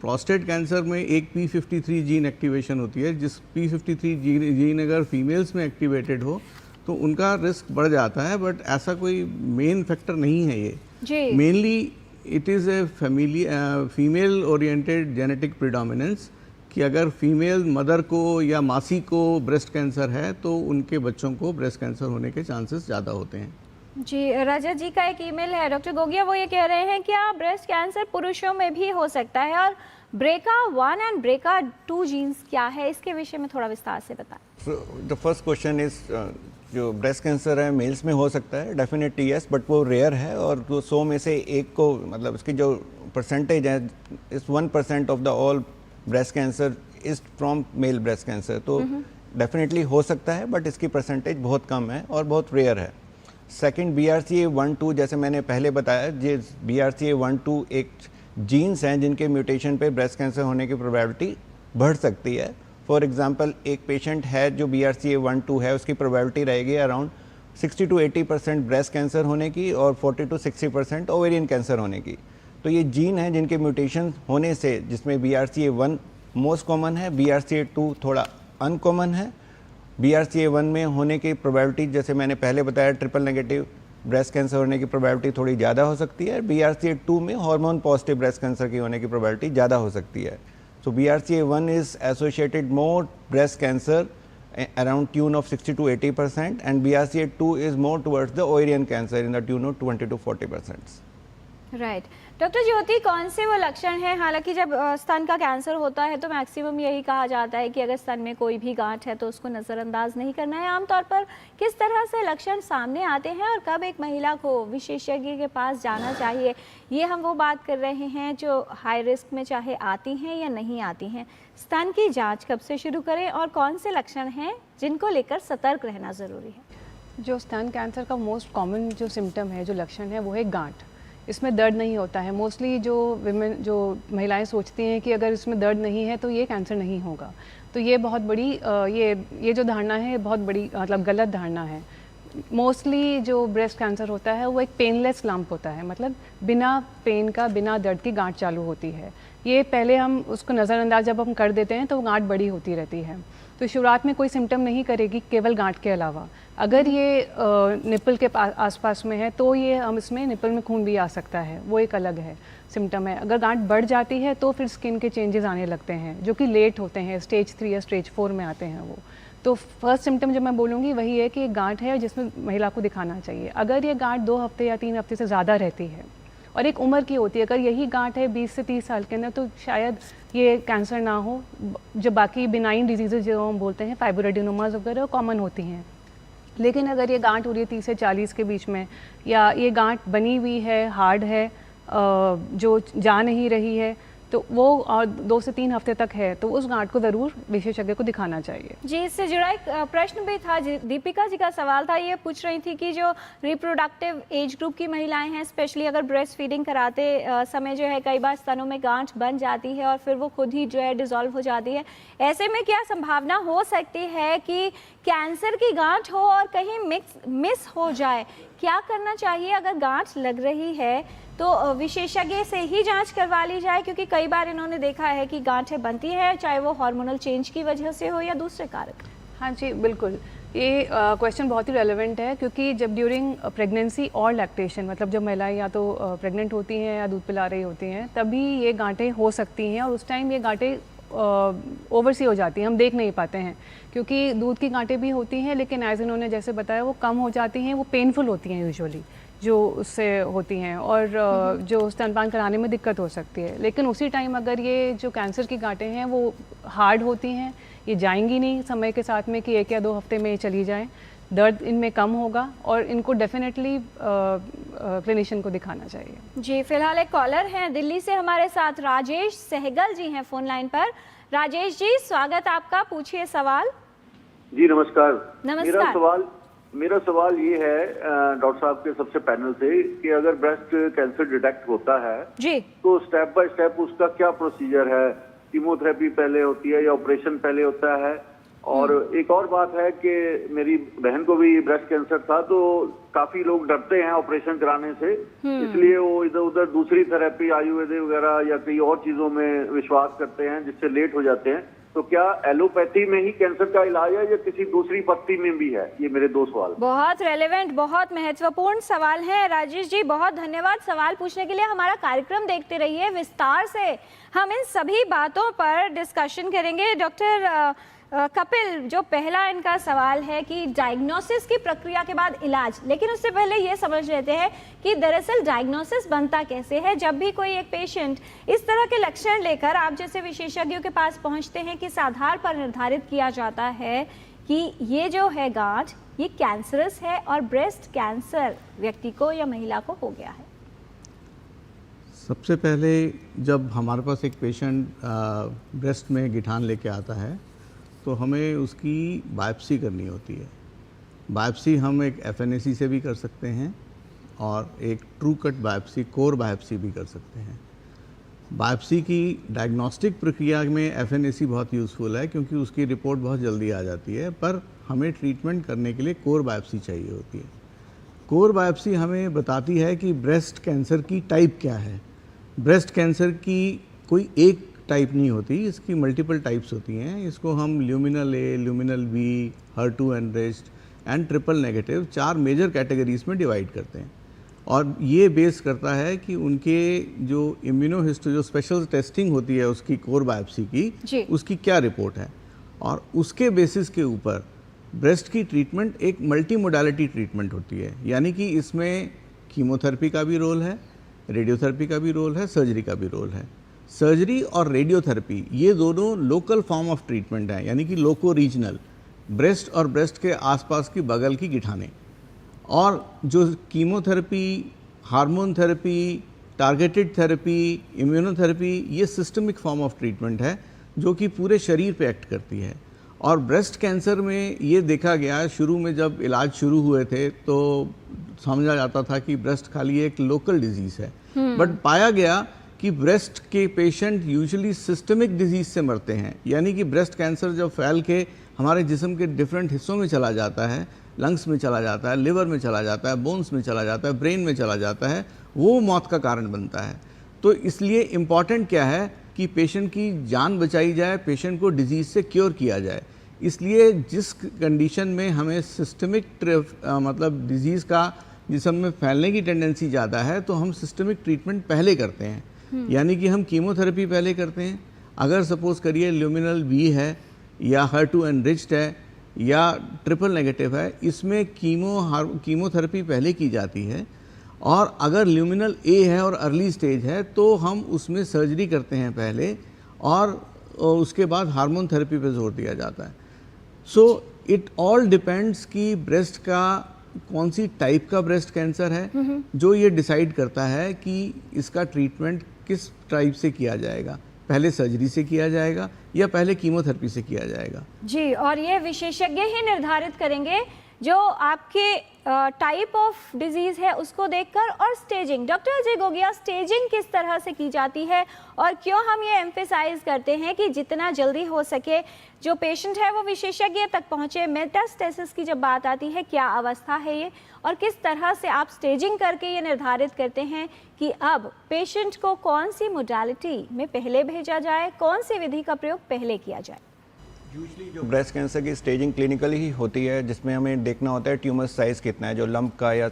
Speaker 3: प्रोस्टेट कैंसर में एक P53 जीन एक्टिवेशन होती है, जिस P53 जीन अगर फीमेल्स में एक्टिवेटेड हो तो उनका रिस्क बढ़ जाता है, बट ऐसा कोई मेन फैक्टर नहीं है ये। Mainly it is a female oriented genetic predominance कि अगर फीमेल मदर को या मासी को ब्रेस्ट कैंसर है तो उनके बच्चों को ब्रेस्ट कैंसर होने के चांसेस ज़्यादा होते हैं।
Speaker 1: जी, रजत जी का एक ईमेल है डॉक्टर गोगिया, वो ये कह रहे हैं क्या ब्रेस्ट कैंसर पुरुषों में भी हो सकता है और BRCA1 एंड BRCA2 जीन्स क्या है, इसके विषय में थोड़ा विस्तार से बताएं।
Speaker 2: द फर्स्ट क्वेश्चन इज जो ब्रेस्ट कैंसर है मेल्स में हो सकता है, डेफिनेटली यस, बट वो रेयर है और तो 100 में से एक को, मतलब इसकी जो परसेंटेज है इस 1% of the all breast cancer is from male breast cancer. तो डेफिनेटली हो सकता है बट इसकी परसेंटेज बहुत कम है और बहुत रेयर है। सेकंड, BRCA1-2 जैसे मैंने पहले बताया, ये BRCA1-2 एक जीन्स हैं जिनके म्यूटेशन पे ब्रेस्ट कैंसर होने की प्रोबेबिलिटी बढ़ सकती है। फॉर एग्जांपल, एक पेशेंट है जो BRCA1-2 है, उसकी प्रोबेबिलिटी रहेगी अराउंड 60 to 80% ब्रेस्ट कैंसर होने की और 40 to 60% ओवेरियन कैंसर होने की। तो ये जीन हैं जिनके म्यूटेशन होने से, जिसमें BRCA1 मोस्ट कॉमन है, BRCA2 थोड़ा अनकॉमन है BRCA1 में होने की प्रोबेबिलिटी, जैसे मैंने पहले बताया, ट्रिपल नेगेटिव ब्रेस्ट कैंसर होने की प्रोबेबिलिटी थोड़ी ज़्यादा हो सकती है। BRCA2 में हार्मोन पॉजिटिव ब्रेस्ट कैंसर की होने की प्रोबेबिलिटी ज़्यादा हो सकती है। सो BRCA1 is associated more breast cancer around tune of 60 to 80%, and BRCA2 is more towards the ovarian cancer in the tune of 20 to 40%.
Speaker 1: Right doctor ज्योति, कौन से वो लक्षण हैं? हालांकि जब स्तन का कैंसर होता है तो मैक्सिमम यही कहा जाता है कि अगर स्तन में कोई भी गांठ है तो उसको नज़रअंदाज नहीं करना है। आमतौर पर किस तरह से लक्षण सामने आते हैं और कब एक महिला को विशेषज्ञ के पास जाना चाहिए? ये हम वो बात कर रहे हैं जो हाई रिस्क में चाहे आती हैं या नहीं आती हैं। स्तन की जाँच कब से शुरू करें और कौन से लक्षण हैं जिनको लेकर सतर्क रहना ज़रूरी है?
Speaker 4: जो स्तन कैंसर का मोस्ट कॉमन जो सिम्टम है, जो लक्षण है, वो है गांठ। इसमें दर्द नहीं होता है। मोस्टली जो महिलाएं सोचती हैं कि अगर इसमें दर्द नहीं है तो ये कैंसर नहीं होगा, तो ये बहुत बड़ी ये जो धारणा है बहुत बड़ी मतलब गलत धारणा है। मोस्टली जो ब्रेस्ट कैंसर होता है वो एक पेनलेस लंप होता है, मतलब बिना पेन का, बिना दर्द की गांठ चालू होती है। ये पहले हम उसको नज़रअंदाज जब हम कर देते हैं तो गांठ बड़ी होती रहती है, तो शुरुआत में कोई सिम्टम नहीं करेगी केवल गांठ के अलावा। अगर ये निपल के आसपास में है तो ये हम इसमें निपल में खून भी आ सकता है, वो एक अलग है सिम्टम है। अगर गांठ बढ़ जाती है तो फिर स्किन के चेंजेस आने लगते हैं जो कि लेट होते हैं, स्टेज 3 या स्टेज 4 में आते हैं वो। तो फर्स्ट सिम्टम जब मैं बोलूँगी वही है कि एक गांठ है जिसमें महिला को दिखाना चाहिए। अगर ये गांठ 2 हफ्ते या 3 हफ्ते से ज़्यादा रहती है और एक उम्र की होती है, अगर यही गांठ है 20 से 30 साल के अंदर, तो शायद ये कैंसर ना हो। जो बाकी बिनाइन डिजीज़ जो हम बोलते हैं, फाइब्रोएडेनोमास वगैरह, कॉमन होती हैं। लेकिन अगर ये गांठ हो रही है 30 से 40 के बीच में, या ये गांठ बनी हुई है, हार्ड है, जो जा नहीं रही है, तो वो और 2 से 3 हफ्ते तक है, तो उस गांठ को ज़रूर विशेषज्ञ को दिखाना चाहिए।
Speaker 1: जी, इससे जुड़ा एक प्रश्न भी था, दीपिका जी का सवाल था, ये पूछ रही थी कि जो रिप्रोडक्टिव एज ग्रुप की महिलाएं हैं, स्पेशली अगर ब्रेस्ट फीडिंग कराते समय जो है कई बार स्तनों में गांठ बन जाती है और फिर वो खुद ही जो है डिसॉल्व हो जाती है, ऐसे में क्या संभावना हो सकती है कि कैंसर की गांठ हो और कहीं मिस हो जाए? क्या करना चाहिए अगर गांठ लग रही है तो विशेषज्ञ से ही जांच करवा ली जाए? क्योंकि कई बार इन्होंने देखा है कि गांठें बनती हैं, चाहे वो हार्मोनल चेंज की वजह से हो या दूसरे कारक।
Speaker 4: हाँ जी, बिल्कुल। ये क्वेश्चन बहुत ही रेलेवेंट है, क्योंकि जब ड्यूरिंग प्रेगनेंसी और लैक्टेशन, मतलब जब महिलाएं या तो प्रेग्नेंट होती हैं या दूध पिला रही होती हैं, तभी ये गांठें हो सकती हैं और उस टाइम ये गांठें ओवरसी हो जाती हैं, हम देख नहीं पाते हैं। क्योंकि दूध की गांठें भी होती हैं, लेकिन एज इन्होंने जैसे बताया वो कम हो जाती हैं, वो पेनफुल होती हैं यूजुअली जो उससे होती हैं, और जो स्तनपान कराने में दिक्कत हो सकती है। लेकिन उसी टाइम अगर ये जो कैंसर की गांठें हैं वो हार्ड होती हैं, ये जाएंगी नहीं समय के साथ में कि 1 या 2 हफ्ते में ये चली जाएं, दर्द इनमें कम होगा और इनको डेफिनेटली क्लिनिशियन को दिखाना चाहिए।
Speaker 1: जी, फिलहाल एक कॉलर हैं दिल्ली से हमारे साथ, राजेश सहगल जी हैं फोन लाइन पर। राजेश जी, स्वागत आपका, पूछिए सवाल।
Speaker 12: जी नमस्कार।
Speaker 1: नमस्कार।
Speaker 12: मेरा सवाल ये है डॉक्टर साहब के सबसे पैनल से कि अगर ब्रेस्ट कैंसर डिटेक्ट होता है
Speaker 1: जी, तो
Speaker 12: स्टेप बाय स्टेप उसका क्या प्रोसीजर है? कीमोथेरेपी पहले होती है या ऑपरेशन पहले होता है? और एक और बात है कि मेरी बहन को भी ब्रेस्ट कैंसर था, तो काफी लोग डरते हैं ऑपरेशन कराने से, इसलिए वो इधर उधर दूसरी थेरेपी, आयुर्वेद वगैरह या कई और चीजों में विश्वास करते हैं, जिससे लेट हो जाते हैं। तो क्या एलोपैथी में ही कैंसर का इलाज है या किसी दूसरी पत्ती में भी है? ये मेरे 2 सवाल।
Speaker 1: बहुत रेलेवेंट, बहुत महत्वपूर्ण सवाल है राजेश जी, बहुत धन्यवाद सवाल पूछने के लिए। हमारा कार्यक्रम देखते रहिए, विस्तार से हम इन सभी बातों पर डिस्कशन करेंगे। डॉक्टर कपिल, जो पहला इनका सवाल है कि डायग्नोसिस की प्रक्रिया के बाद इलाज, लेकिन उससे पहले ये समझ लेते हैं कि दरअसल डायग्नोसिस बनता कैसे है। जब भी कोई एक पेशेंट इस तरह के लक्षण लेकर आप जैसे विशेषज्ञों के पास पहुंचते हैं, किस आधार पर निर्धारित किया जाता है कि ये जो है गांठ ये कैंसरस है और ब्रेस्ट कैंसर व्यक्ति को या महिला को हो गया है?
Speaker 3: सबसे पहले जब हमारे पास एक पेशेंट ब्रेस्ट में गिठान लेके आता है तो हमें उसकी बायोप्सी करनी होती है। बायोप्सी हम एक FNAC से भी कर सकते हैं और एक true cut biopsy, core biopsy भी कर सकते हैं। बायोप्सी की डायग्नोस्टिक प्रक्रिया में FNAC बहुत यूज़फुल है क्योंकि उसकी रिपोर्ट बहुत जल्दी आ जाती है, पर हमें ट्रीटमेंट करने के लिए कोर बायोप्सी चाहिए होती है। कोर बायोप्सी हमें बताती है कि ब्रेस्ट कैंसर की टाइप क्या है। ब्रेस्ट कैंसर की कोई एक टाइप नहीं होती, इसकी मल्टीपल टाइप्स होती हैं। इसको हम luminal A, luminal B, HER2 enriched and triple negative 4 major categories में डिवाइड करते हैं। और ये बेस करता है कि उनके जो इम्यूनोहिस्टो जो स्पेशल टेस्टिंग होती है उसकी कोर बायोप्सी की, उसकी क्या रिपोर्ट है, और उसके बेसिस के ऊपर ब्रेस्ट की ट्रीटमेंट एक मल्टी मोडालिटी ट्रीटमेंट होती है। यानी कि इसमें कीमोथेरेपी का भी रोल है, रेडियोथेरेपी का भी रोल है, सर्जरी का भी रोल है। सर्जरी और रेडियोथेरेपी ये दोनों लोकल फॉर्म ऑफ ट्रीटमेंट हैं, यानी कि लोको रीजनल, ब्रेस्ट और ब्रेस्ट के आसपास की बगल की गिठाने। और जो chemotherapy, hormone therapy, targeted therapy, immunotherapy, ये सिस्टमिक फॉर्म ऑफ ट्रीटमेंट है जो कि पूरे शरीर पे एक्ट करती है। और ब्रेस्ट कैंसर में ये देखा गया, शुरू में जब इलाज शुरू हुए थे तो समझा जाता था कि ब्रेस्ट खाली एक लोकल डिजीज़ है, बट पाया गया कि ब्रेस्ट के पेशेंट यूजुअली सिस्टमिक डिजीज़ से मरते हैं। यानी कि ब्रेस्ट कैंसर जब फैल के हमारे जिस्म के डिफरेंट हिस्सों में चला जाता है, लंग्स में चला जाता है, लिवर में चला जाता है, बोन्स में चला जाता है, ब्रेन में चला जाता है, वो मौत का कारण बनता है। तो इसलिए इम्पॉर्टेंट क्या है कि पेशेंट की जान बचाई जाए, पेशेंट को डिजीज़ से क्योर किया जाए। इसलिए जिस कंडीशन में हमें सिस्टमिक मतलब डिजीज़ का जिस्म में फैलने की टेंडेंसी ज़्यादा है, तो हम सिस्टमिक ट्रीटमेंट पहले करते हैं। यानी कि हम कीमोथेरेपी पहले करते हैं। अगर सपोज़ करिए ल्यूमिनल बी है या HER2 एनरिच्ड है या ट्रिपल नेगेटिव है, इसमें कीमोथेरेपी पहले की जाती है। और अगर ल्यूमिनल ए है और अर्ली स्टेज है तो हम उसमें सर्जरी करते हैं पहले, और उसके बाद हार्मोन थेरेपी पे जोर दिया जाता है। सो इट ऑल डिपेंड्स कि ब्रेस्ट का कौन सी टाइप का ब्रेस्ट कैंसर है, जो ये डिसाइड करता है कि इसका ट्रीटमेंट किस टाइप से किया जाएगा, पहले सर्जरी से किया जाएगा या पहले कीमोथेरेपी से किया जाएगा।
Speaker 1: जी, और ये विशेषज्ञ ही निर्धारित करेंगे जो आपके टाइप ऑफ डिजीज़ है उसको देखकर। और staging, doctor Ajay Gogia, staging किस तरह से की जाती है और क्यों हम ये एम्फेसाइज करते हैं कि जितना जल्दी हो सके जो पेशेंट है वो विशेषज्ञ तक पहुंचे। मेटास्टेसिस की जब बात आती है, क्या अवस्था है ये, और किस तरह से आप स्टेजिंग करके ये निर्धारित करते हैं कि अब पेशेंट को कौन सी मोडालिटी में पहले भेजा जाए, कौन सी विधि का प्रयोग पहले किया जाए?
Speaker 2: यूजली जो ब्रेस्ट कैंसर की स्टेजिंग क्लिनिकली ही होती है, जिसमें हमें देखना होता है ट्यूमर साइज़ कितना है, जो लंप का या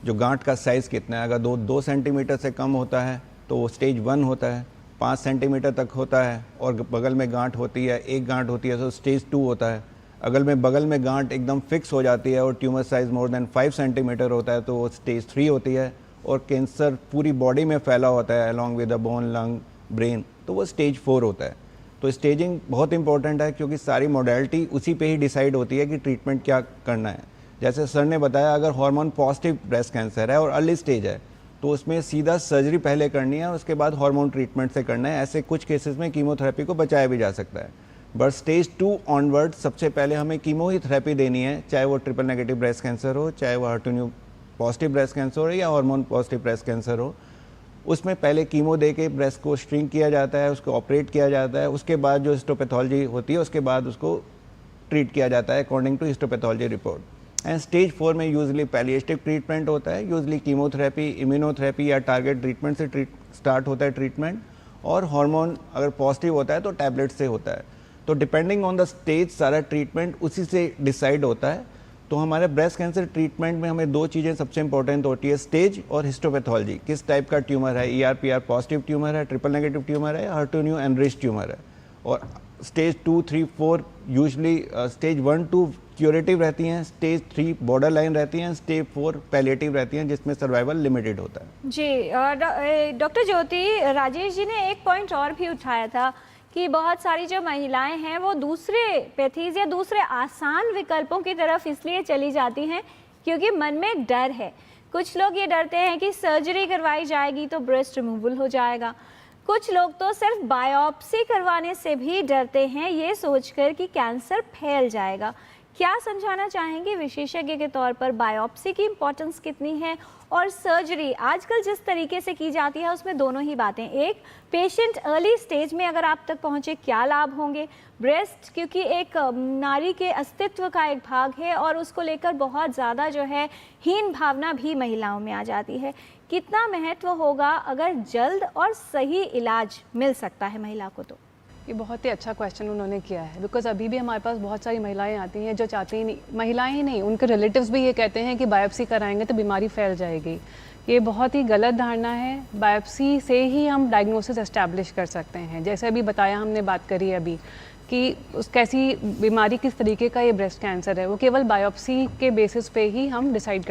Speaker 2: जो गांठ का साइज़ कितना है। अगर 2 सेंटीमीटर से कम होता है तो वो स्टेज 1 होता है, 5 सेंटीमीटर तक होता है और बगल में गांठ होती है, एक गांठ होती है तो स्टेज 2 होता है। अगर में बगल में गांठ एकदम फिक्स हो जाती है और tumour size more than 5 centimetre होता है तो वो स्टेज 3 होती है। और कैंसर पूरी बॉडी में फैला होता है along with the bone, lung, brain, तो वो स्टेज 4 होता है। तो स्टेजिंग बहुत इंपॉर्टेंट है क्योंकि सारी मॉडलिटी उसी पे ही डिसाइड होती है कि ट्रीटमेंट क्या करना है। जैसे सर ने बताया, अगर हार्मोन पॉजिटिव ब्रेस्ट कैंसर है और अर्ली स्टेज है तो उसमें सीधा सर्जरी पहले करनी है, उसके बाद हार्मोन ट्रीटमेंट से करना है। ऐसे कुछ केसेस में कीमोथेरेपी को बचाया भी जा सकता है। बट स्टेज 2 ऑनवर्ड सबसे पहले हमें कीमो ही थेरेपी देनी है, चाहे वो ट्रिपल नेगेटिव ब्रेस्ट कैंसर हो, चाहे वो HER2 पॉजिटिव ब्रेस्ट कैंसर हो या हार्मोन पॉजिटिव ब्रेस्ट कैंसर हो। उसमें पहले कीमो दे के ब्रेस्ट को श्रिंक किया जाता है, उसको ऑपरेट किया जाता है। उसके बाद जो हिस्टोपैथोलॉजी होती है उसके बाद उसको ट्रीट किया जाता है according to histopathology report. And stage 4 में यूजुअली पैलिएटिव ट्रीटमेंट होता है, यूजुअली कीमोथेरेपी, इम्यूनोथेरेपी या टारगेट ट्रीटमेंट से स्टार्ट होता है ट्रीटमेंट। और हार्मोन अगर पॉजिटिव होता है तो टैबलेट से होता है। तो डिपेंडिंग ऑन द स्टेज सारा ट्रीटमेंट उसी से डिसाइड होता है। तो हमारे ब्रेस्ट कैंसर ट्रीटमेंट में हमें 2 चीज़ें सबसे इंपॉर्टेंट होती है, स्टेज और हिस्टोपैथोलॉजी। किस टाइप का ट्यूमर है, ER-PR पॉजिटिव ट्यूमर है, ट्रिपल नेगेटिव ट्यूमर है, HER2 एनरिच्ड ट्यूमर है। और स्टेज 2, 3, 4 यूजली स्टेज 1, 2 क्यूरेटिव रहती हैं, स्टेज 3 बॉर्डर लाइन रहती हैं, स्टेज 4 पैलिएटिव रहती हैं, जिसमें सर्वाइवल लिमिटेड होता है।
Speaker 1: जी, डॉक्टर ज्योति, राजेश जी ने एक पॉइंट और भी उठाया था कि बहुत सारी जो महिलाएं हैं वो दूसरे पैथीज या दूसरे आसान विकल्पों की तरफ इसलिए चली जाती हैं क्योंकि मन में एक डर है। कुछ लोग ये डरते हैं कि सर्जरी करवाई जाएगी तो ब्रेस्ट रिमूवल हो जाएगा। कुछ लोग तो सिर्फ बायोप्सी करवाने से भी डरते हैं, ये सोचकर कि कैंसर फैल जाएगा। क्या समझाना चाहेंगे विशेषज्ञ के तौर पर, बायोप्सी की इम्पोर्टेंस कितनी है और सर्जरी आजकल जिस तरीके से की जाती है उसमें दोनों ही बातें, एक पेशेंट अर्ली स्टेज में अगर आप तक पहुंचे क्या लाभ होंगे, ब्रेस्ट क्योंकि एक नारी के अस्तित्व का एक भाग है और उसको लेकर बहुत ज़्यादा जो है हीन भावना भी महिलाओं में आ जाती है। कितना महत्व होगा अगर जल्द और सही इलाज मिल सकता है महिला को? तो
Speaker 4: ये बहुत ही अच्छा क्वेश्चन उन्होंने किया है, बिकॉज अभी भी हमारे पास बहुत सारी महिलाएं आती हैं जो चाहती ही नहीं, महिलाएं ही नहीं, उनके रिलेटिव्स भी ये कहते हैं कि बायोप्सी कराएंगे तो बीमारी फैल जाएगी। ये बहुत ही गलत धारणा है। बायोप्सी से ही हम डायग्नोसिस एस्टैब्लिश कर सकते हैं। जैसे अभी बताया, हमने बात करी अभी कि उस कैसी बीमारी, किस तरीके का ये ब्रेस्ट कैंसर है, वो केवल बायोप्सी के बेसिस पे ही हम डिसाइड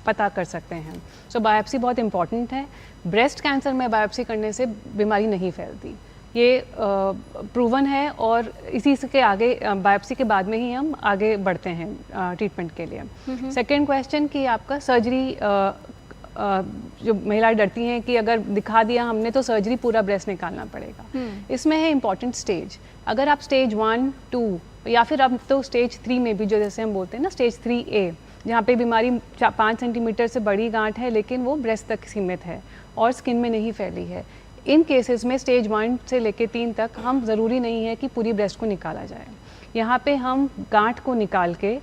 Speaker 4: पता कर सकते हैं। सो बायोप्सी बहुत इंपॉर्टेंट है। ब्रेस्ट कैंसर में बायोप्सी करने से बीमारी नहीं फैलती, ये प्रूवन है, और इसी के आगे बायोप्सी के बाद में ही हम आगे बढ़ते हैं ट्रीटमेंट के लिए। सेकेंड क्वेश्चन कि आपका सर्जरी, जो महिलाएं डरती हैं कि अगर दिखा दिया हमने तो सर्जरी पूरा ब्रेस्ट निकालना पड़ेगा। इसमें है इंपॉर्टेंट स्टेज। अगर आप स्टेज 1, 2 या फिर अब तो स्टेज 3 में भी, जो जैसे हम बोलते हैं ना स्टेज 3A, जहाँ पे बीमारी 5 सेंटीमीटर से बड़ी गांठ है लेकिन वो ब्रेस्ट तक सीमित है और स्किन में नहीं फैली है, इन केसेस में स्टेज 1 से लेकर 3 तक हम ज़रूरी नहीं है कि पूरी ब्रेस्ट को निकाला जाए। यहाँ पे हम गांठ को निकाल के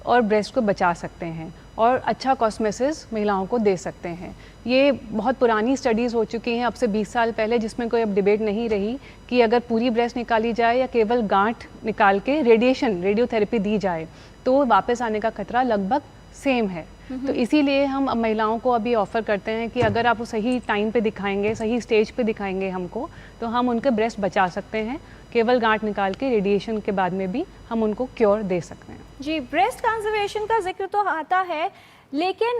Speaker 4: और ब्रेस्ट को बचा सकते हैं और अच्छा कॉस्मेसिस महिलाओं को दे सकते हैं। ये बहुत पुरानी स्टडीज़ हो चुकी हैं अब से 20 साल पहले, जिसमें कोई अब डिबेट नहीं रही कि अगर पूरी ब्रेस्ट निकाली जाए या केवल गांठ निकाल के रेडियोथेरेपी दी जाए तो वापस आने का खतरा लगभग सेम है। तो इसीलिए हम अब महिलाओं को अभी ऑफ़र करते हैं कि अगर आप सही टाइम पे दिखाएंगे, सही स्टेज पे दिखाएंगे हमको, तो हम उनके ब्रेस्ट बचा सकते हैं। केवल गांठ निकाल के रेडिएशन के बाद में भी हम उनको क्योर दे सकते हैं।
Speaker 1: जी, ब्रेस्ट कंजर्वेशन का जिक्र तो आता है, लेकिन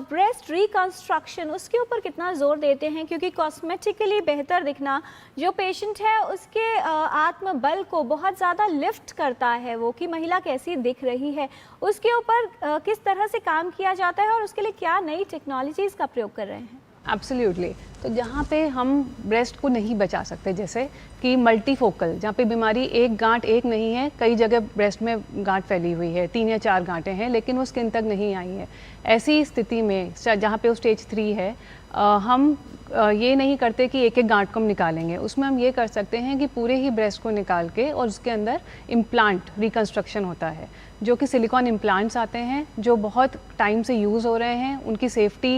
Speaker 1: ब्रेस्ट रिकंस्ट्रक्शन, उसके ऊपर कितना जोर देते हैं? क्योंकि कॉस्मेटिकली बेहतर दिखना जो पेशेंट है उसके आत्मबल को बहुत ज़्यादा लिफ्ट करता है, वो कि महिला कैसी दिख रही है, उसके ऊपर किस तरह से काम किया जाता है और उसके लिए क्या नई टेक्नोलॉजीज़ का प्रयोग कर रहे हैं?
Speaker 4: एब्सोल्युटली। तो जहाँ पे हम ब्रेस्ट को नहीं बचा सकते, जैसे कि मल्टीफोकल, जहाँ पे बीमारी एक गांठ एक नहीं है, कई जगह ब्रेस्ट में गांठ फैली हुई है, 3 या 4 गांठें हैं लेकिन वो स्किन तक नहीं आई है, ऐसी स्थिति में जहाँ पे वो स्टेज 3 है, हम ये नहीं करते कि एक एक गांठ को हम निकालेंगे। उसमें हम ये कर सकते हैं कि पूरे ही ब्रेस्ट को निकाल के और उसके अंदर इम्प्लांट रिकंस्ट्रक्शन होता है, जो कि सिलिकॉन इम्प्लांट्स आते हैं जो बहुत टाइम से यूज़ हो रहे हैं, उनकी सेफ्टी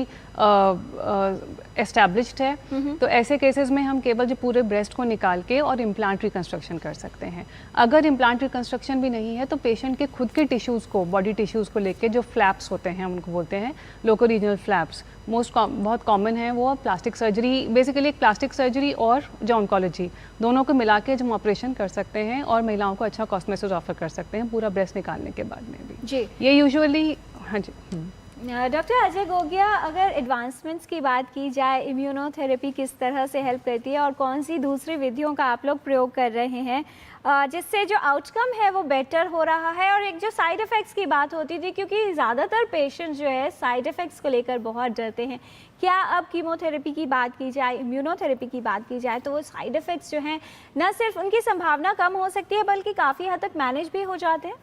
Speaker 4: एस्टैब्लिश्ड है। तो ऐसे केसेस में हम केवल जो पूरे ब्रेस्ट को निकाल के और इम्प्लांट रिकंस्ट्रक्शन कर सकते हैं। अगर इम्प्लांट रिकंस्ट्रक्शन भी नहीं है तो पेशेंट के खुद के टिश्यूज़ को, बॉडी टिश्यूज़ को लेके जो फ्लैप्स होते हैं, उनको बोलते हैं लोको रीजनल फ्लैप्स, बहुत कॉमन है वो। प्लास्टिक सर्जरी, बेसिकली एक प्लास्टिक सर्जरी और जो ऑन्कोलॉजी, दोनों को मिला के हम ऑपरेशन कर सकते हैं और महिलाओं को अच्छा कॉस्मेसिस ऑफर कर सकते हैं पूरा ब्रेस्ट निकालने के बाद में भी।
Speaker 1: जी,
Speaker 4: ये यूजुअली, हाँ जी।
Speaker 1: डॉक्टर अजय गोगिया, अगर एडवांसमेंट्स की बात की जाए, इम्यूनोथेरेपी किस तरह से हेल्प करती है और कौन सी दूसरी विधियों का आप लोग प्रयोग कर रहे हैं जिससे जो आउटकम है वो बेटर हो रहा है? और एक जो साइड इफ़ेक्ट्स की बात होती थी, क्योंकि ज़्यादातर पेशेंट्स जो है साइड इफ़ेक्ट्स को लेकर बहुत डरते हैं, क्या अब कीमोथेरेपी की बात की जाए, इम्यूनोथेरेपी की बात की जाए, तो वो साइड इफ़ेक्ट्स जो हैं न सिर्फ उनकी संभावना कम हो सकती है बल्कि काफ़ी हद तक मैनेज भी हो जाते हैं?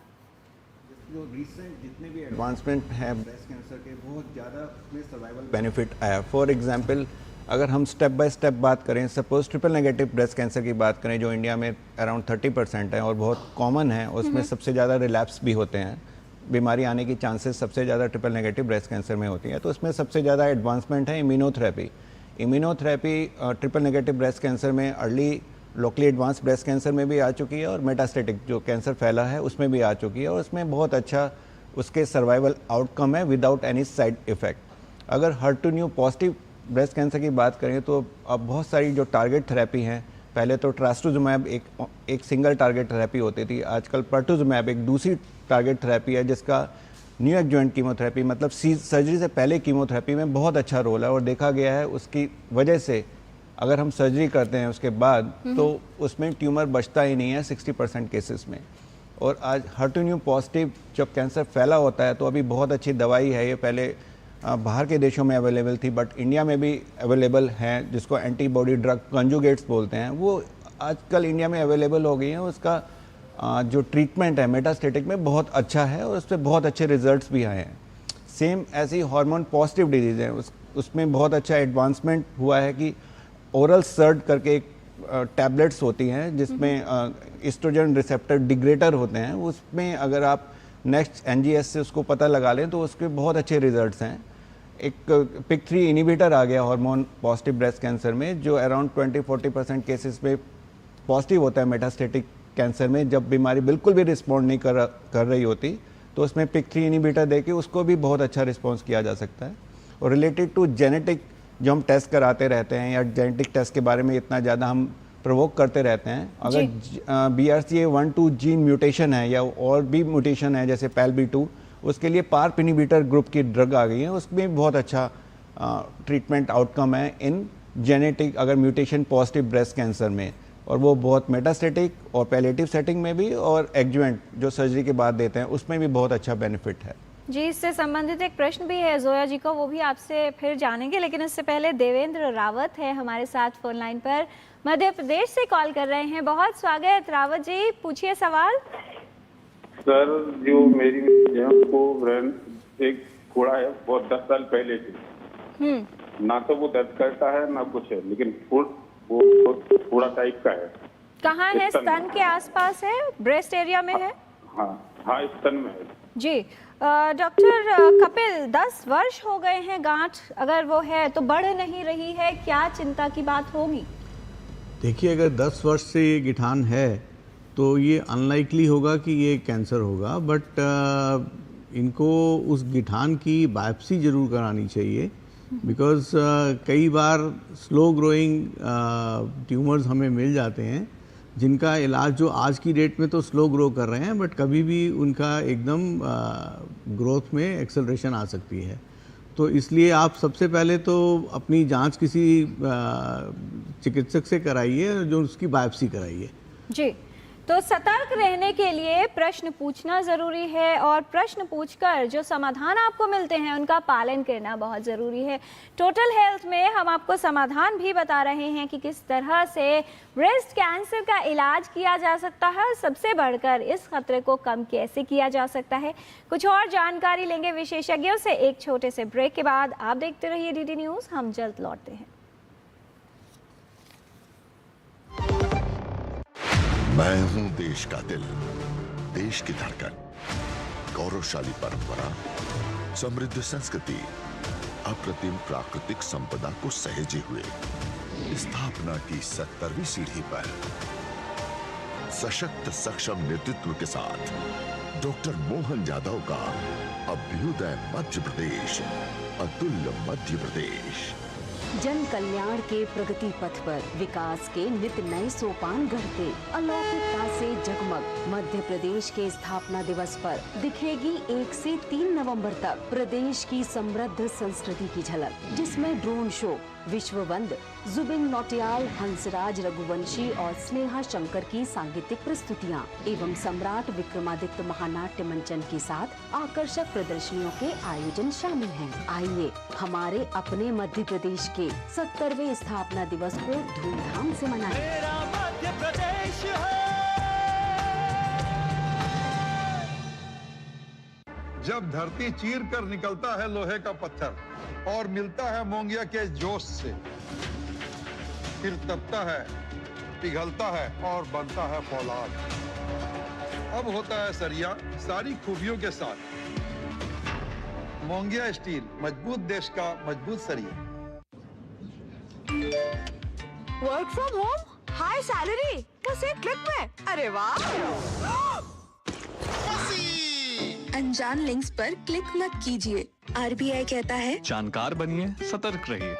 Speaker 2: जो रिसेंट जितने भी एडवांसमेंट है ब्रेस्ट कैंसर के, बहुत ज़्यादा उसमें सर्वाइवल बेनिफिट आया। फॉर एग्जांपल, अगर हम स्टेप बाय स्टेप बात करें, suppose triple negative breast cancer की बात करें, जो इंडिया में अराउंड 30% है और बहुत कॉमन है, उसमें सबसे ज़्यादा रिलैप्स भी होते हैं, बीमारी आने की चांसेस सबसे ज़्यादा ट्रिपल नेगेटिव ब्रेस्ट कैंसर में होती है। तो उसमें सबसे ज़्यादा एडवांसमेंट है immunotherapy. Immunotherapy triple negative breast cancer में, early locally advance breast cancer में भी आ चुकी है और मेटास्टेटिक जो कैंसर फैला है उसमें भी आ चुकी है, और उसमें बहुत अच्छा उसके सर्वाइवल आउटकम है विदाउट एनी साइड इफ़ेक्ट। अगर HER2 पॉजिटिव ब्रेस्ट कैंसर की बात करें तो अब बहुत सारी जो टारगेट थेरेपी हैं, पहले तो ट्रास्टुज़ुमैब एक सिंगल टारगेट थेरेपी होती थी, आजकल पर्टुज़ुमैब एक दूसरी टारगेट थेरेपी है जिसका न्यू एडजुवेंट कीमोथेरेपी, मतलब सर्जरी से पहले कीमोथेरेपी में बहुत अच्छा रोल है। और देखा गया है उसकी वजह से अगर हम सर्जरी करते हैं उसके बाद तो उसमें ट्यूमर बचता ही नहीं है 60% केसेस में। और आज HER2 पॉजिटिव जब कैंसर फैला होता है तो अभी बहुत अच्छी दवाई है, ये पहले बाहर के देशों में अवेलेबल थी बट इंडिया में भी अवेलेबल है, जिसको एंटीबॉडी ड्रग कंजुगेट्स बोलते हैं, वो आजकल इंडिया में अवेलेबल हो गई हैं। उसका जो ट्रीटमेंट है मेटास्टेटिक में बहुत अच्छा है और उस पर बहुत अच्छे रिजल्ट्स भी आए हैं। सेम ऐसी हार्मोन पॉजिटिव डिजीज़ है, उसमें बहुत अच्छा एडवांसमेंट हुआ है कि ओरल सर्ड करके एक टैबलेट्स होती हैं जिसमें एस्ट्रोजन रिसेप्टर डिग्रेटर होते हैं, उसमें अगर आप नेक्स्ट NGS से उसको पता लगा लें तो उसके बहुत अच्छे रिजल्ट्स हैं। एक PIK3 इनिबिटर आ गया हार्मोन पॉजिटिव ब्रेस्ट कैंसर में, जो अराउंड 20-40% केसेस में पॉजिटिव होता है मेटास्टेटिक कैंसर में, जब बीमारी बिल्कुल भी रिस्पॉन्ड नहीं कर रही होती, तो उसमें PIK3 इनिबिटर देके उसको भी बहुत अच्छा रिस्पॉन्स किया जा सकता है। और रिलेटेड टू जेनेटिक जो हम टेस्ट कराते रहते हैं या जेनेटिक टेस्ट के बारे में इतना ज़्यादा हम प्रोवोक करते रहते हैं, अगर BRCA1-2 जीन म्यूटेशन है या और भी म्यूटेशन है जैसे PALB2, उसके लिए PARP इनिबिटर ग्रुप की ड्रग आ गई है, उसमें बहुत अच्छा ट्रीटमेंट आउटकम है इन जेनेटिक अगर म्यूटेशन पॉजिटिव ब्रेस्ट कैंसर में, और वो बहुत मेटास्टेटिक और पैलिएटिव सेटिंग में भी और एडजुवेंट जो सर्जरी के बाद देते हैं उसमें भी बहुत अच्छा बेनिफिट है।
Speaker 1: जी, इससे संबंधित एक प्रश्न भी है जोया जी को, वो भी आपसे फिर जानेंगे, लेकिन इससे पहले देवेंद्र रावत है हमारे साथ फोन लाइन पर, मध्य प्रदेश से कॉल कर रहे हैं। बहुत स्वागत रावत जी, पूछिए सवाल।
Speaker 13: सर, जो मेरी को ब्रेन एक फोड़ा है बहुत 10 साल पहले से, ना तो वो दर्द करता है ना कुछ है, लेकिन वो फोड़ा टाइप का है।
Speaker 1: कहाँ है? स्तन के आसपास है, ब्रेस्ट एरिया में है?
Speaker 13: हाँ, स्तन में है
Speaker 1: जी। डॉक्टर कपिल, 10 वर्ष हो गए हैं, गांठ अगर वो है तो बढ़ नहीं रही है, क्या चिंता की बात होगी?
Speaker 3: देखिए, अगर 10 वर्ष से ये गिठान है तो ये अनलाइकली होगा कि ये कैंसर होगा, बट इनको उस गिठान की बायोप्सी जरूर करानी चाहिए, बिकॉज कई बार स्लो ग्रोइंग ट्यूमर्स हमें मिल जाते हैं जिनका इलाज जो आज की डेट में तो स्लो ग्रो कर रहे हैं, बट कभी भी उनका एकदम ग्रोथ में एक्सेलरेशन आ सकती है। तो इसलिए आप सबसे पहले तो अपनी जांच किसी चिकित्सक से कराइए जो उसकी बायोप्सी कराइए।
Speaker 1: जी, तो सतर्क रहने के लिए प्रश्न पूछना ज़रूरी है, और प्रश्न पूछकर जो समाधान आपको मिलते हैं उनका पालन करना बहुत ज़रूरी है। टोटल हेल्थ में हम आपको समाधान भी बता रहे हैं कि किस तरह से ब्रेस्ट कैंसर का इलाज किया जा सकता है, सबसे बढ़कर इस खतरे को कम कैसे किया जा सकता है। कुछ और जानकारी लेंगे विशेषज्ञों से एक छोटे से ब्रेक के बाद। आप देखते रहिए DD न्यूज़, हम जल्द लौटते हैं।
Speaker 6: मैं हूं देश का दिल, देश की धड़कन, गौरवशाली परंपरा, समृद्ध संस्कृति, अप्रतिम प्राकृतिक संपदा को सहेजे हुए स्थापना की 70वीं सीढ़ी पर सशक्त सक्षम नेतृत्व के साथ डॉक्टर मोहन यादव का अभ्युदय मध्य प्रदेश, अतुल्य मध्य प्रदेश।
Speaker 14: जन कल्याण के प्रगति पथ पर विकास के नित नए सोपान गढ़ते अलौकिकता से जगमग मध्य प्रदेश के स्थापना दिवस पर दिखेगी 1 से 3 नवंबर तक प्रदेश की समृद्ध संस्कृति की झलक, जिसमें ड्रोन शो, विश्व बंद, जुबिन नौटियाल, हंसराज रघुवंशी और स्नेहा शंकर की सांगीतिक प्रस्तुतियां एवं सम्राट विक्रमादित्य महानाट्य मंचन के साथ आकर्षक प्रदर्शनियों के आयोजन शामिल हैं। आइए हमारे अपने मध्य प्रदेश के 70वें स्थापना दिवस को धूमधाम से मनाएं।
Speaker 15: मेरा मध्य प्रदेश है।
Speaker 9: जब धरती चीर कर निकलता है लोहे का पत्थर और मिलता है मोंगिया के जोश से, फिर तपता है, पिघलता है और बनता है फौलाद। अब होता है सरिया सारी खूबियों के साथ। मोंगिया स्टील, मजबूत देश का मजबूत सरिया।
Speaker 16: Work from home, high salary, बस एक क्लिक में। अरे वाह!
Speaker 17: अनजान लिंक्स पर क्लिक मत कीजिए। RBI कहता है,
Speaker 5: जानकार बनिए, सतर्क रहिए।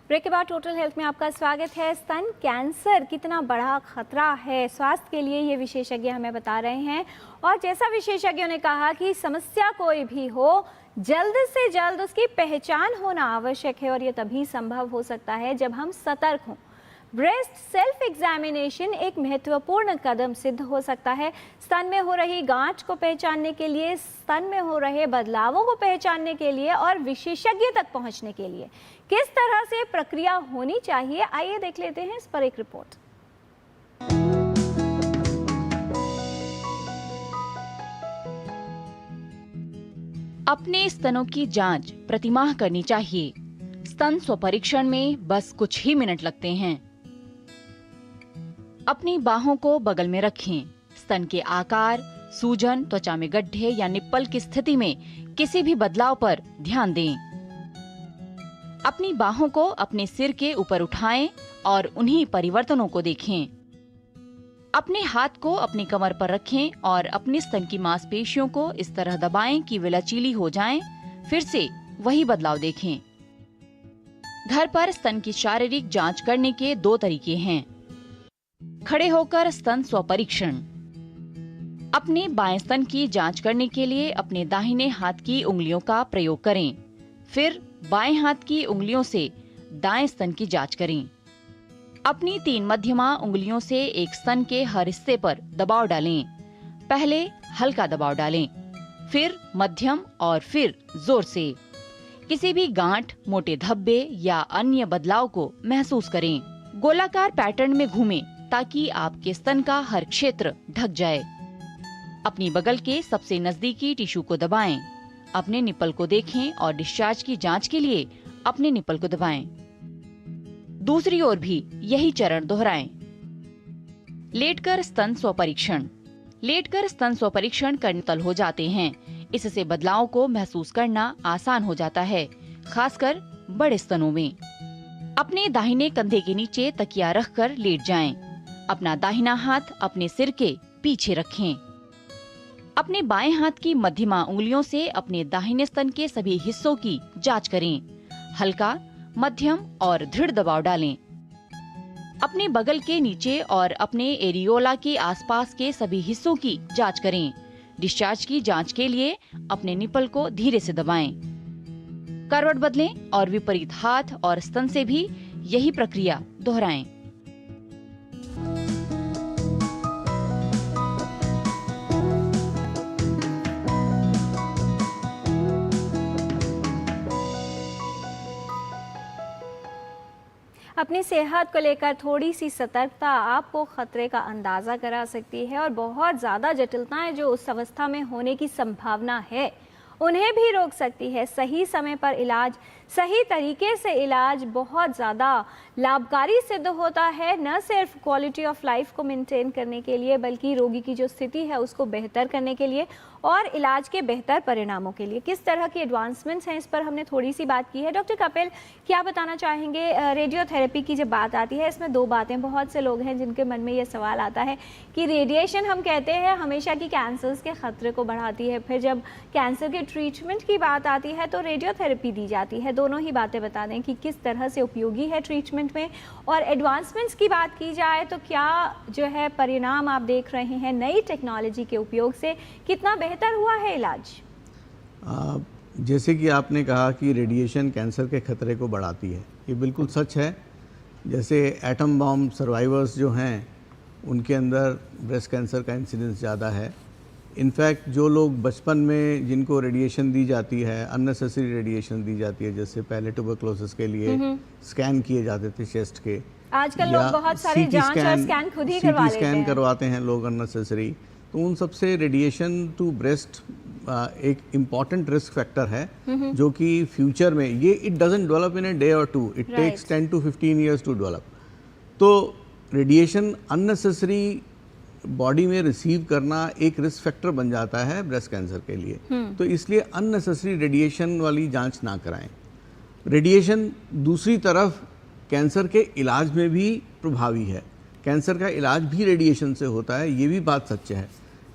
Speaker 1: ब्रेक के बाद टोटल हेल्थ में आपका स्वागत है। स्तन कैंसर कितना बड़ा खतरा है स्वास्थ्य के लिए, ये विशेषज्ञ हमें बता रहे हैं। और जैसा विशेषज्ञों ने कहा कि समस्या कोई भी हो, जल्द से जल्द उसकी पहचान होना आवश्यक है, और ये तभी संभव हो सकता है जब हम सतर्क हों। ब्रेस्ट सेल्फ एग्जामिनेशन एक महत्वपूर्ण कदम सिद्ध हो सकता है। स्तन में हो रही गांठ को पहचानने के लिए, स्तन में हो रहे बदलावों को पहचानने के लिए और विशेषज्ञ तक पहुंचने के लिए किस तरह से प्रक्रिया होनी चाहिए, आइए देख लेते हैं इस पर एक रिपोर्ट।
Speaker 18: अपने स्तनों की जांच प्रतिमाह करनी चाहिए। स्तन स्वपरीक्षण में बस कुछ ही मिनट लगते हैं। अपनी बाहों को बगल में रखें। स्तन के आकार, सूजन, त्वचा में गड्ढे या निप्पल की स्थिति में किसी भी बदलाव पर ध्यान दें। अपनी बाहों को अपने सिर के ऊपर उठाएं और उन्हीं परिवर्तनों को देखें। अपने हाथ को अपनी कमर पर रखें और अपने स्तन की मांसपेशियों को इस तरह दबाएं कि वे लचीली हो जाएं। फिर से वही बदलाव देखें। घर पर स्तन की शारीरिक जांच करने के 2 तरीके हैं। खड़े होकर स्तन स्वपरीक्षण। अपने बाएं स्तन की जांच करने के लिए अपने दाहिने हाथ की उंगलियों का प्रयोग करें। फिर बाएं हाथ की उंगलियों से दाएं स्तन की जांच करें। अपनी 3 मध्यमा उंगलियों से एक स्तन के हर हिस्से पर दबाव डालें। पहले हल्का दबाव डालें, फिर मध्यम और फिर जोर से। किसी भी गांठ, मोटे धब्बे या अन्य बदलाव को महसूस करें। गोलाकार पैटर्न में घूमें ताकि आपके स्तन का हर क्षेत्र ढक जाए। अपनी बगल के सबसे नजदीकी टिश्यू को दबाएं। अपने निप्पल को देखें और डिस्चार्ज की जांच के लिए अपने निप्पल को दबाएं। दूसरी ओर भी यही चरण दोहराएं। लेटकर स्तन स्वपरीक्षण। लेटकर स्तन स्वपरीक्षण करने तल हो जाते हैं। इससे बदलाव को महसूस करना आसान हो जाता है, खासकर बड़े स्तनों में। अपने दाहिने कंधे के नीचे तकिया रखकर लेट जाएं। अपना दाहिना हाथ अपने सिर के पीछे रखें। अपने बाएं हाथ की मध्यमा उंगलियों से अपने दाहिने स्तन के सभी हिस्सों की जांच करें। हल्का, मध्यम और दृढ़ दबाव डालें। अपने बगल के नीचे और अपने एरियोला के आसपास के सभी हिस्सों की जांच करें। डिस्चार्ज की जांच के लिए अपने निप्पल को धीरे से दबाएं। करवट बदलें और विपरीत हाथ और स्तन से भी यही प्रक्रिया दोहराएं।
Speaker 1: अपनी सेहत को लेकर थोड़ी सी सतर्कता आपको खतरे का अंदाज़ा करा सकती है और बहुत ज़्यादा जटिलताएं जो उस अवस्था में होने की संभावना है उन्हें भी रोक सकती है। सही समय पर इलाज, सही तरीके से इलाज बहुत ज़्यादा लाभकारी सिद्ध होता है, न सिर्फ क्वालिटी ऑफ लाइफ को मेंटेन करने के लिए बल्कि रोगी की जो स्थिति है उसको बेहतर करने के लिए और इलाज के बेहतर परिणामों के लिए। किस तरह की एडवांसमेंट्स हैं इस पर हमने थोड़ी सी बात की है। डॉक्टर कपिल, क्या बताना चाहेंगे? रेडियोथेरेपी की जब बात आती है इसमें 2 बातें, बहुत से लोग हैं जिनके मन में ये सवाल आता है कि रेडिएशन हम कहते हैं हमेशा की कैंसर्स के खतरे को बढ़ाती है, फिर जब कैंसर के ट्रीटमेंट की बात आती है तो रेडियोथेरेपी दी जाती है। दोनों ही बातें बता दें कि किस तरह से उपयोगी है ट्रीटमेंट में। और एडवांसमेंट्स की बात की जाए तो क्या जो है परिणाम आप देख रहे हैं नई टेक्नोलॉजी के उपयोग से, कितना बेहतर हुआ है इलाज?
Speaker 3: जैसे कि आपने कहा कि रेडिएशन कैंसर के खतरे को बढ़ाती है, ये बिल्कुल सच है। जैसे एटम बॉम्ब सर्वाइवर्स जो हैं उनके अंदर ब्रेस्ट कैंसर का इंसिडेंस ज़्यादा है। इनफैक्ट जो लोग बचपन में जिनको रेडिएशन दी जाती है, अननेसेसरी रेडिएशन दी जाती है, जैसे पहले ट्यूबरक्लोसिस के लिए स्कैन किए जाते थे चेस्ट के,
Speaker 1: आजकल लोग बहुत सारे जांच और स्कैन खुद ही करवा लेते हैं।
Speaker 3: स्कैन करवाते हैं लोग अननेसेसरी, तो उन सबसे रेडिएशन टू ब्रेस्ट एक इम्पॉर्टेंट रिस्क फैक्टर है जो कि फ्यूचर में ये it doesn't develop in a day और 2, it takes 10 to 15 years to develop. तो रेडिएशन अननेसेसरी बॉडी में रिसीव करना एक रिस्क फैक्टर बन जाता है ब्रेस्ट कैंसर के लिए। तो इसलिए अननेसेसरी रेडिएशन वाली जांच ना कराएं। रेडिएशन दूसरी तरफ कैंसर के इलाज में भी प्रभावी है। कैंसर का इलाज भी रेडिएशन से होता है, ये भी बात सच है,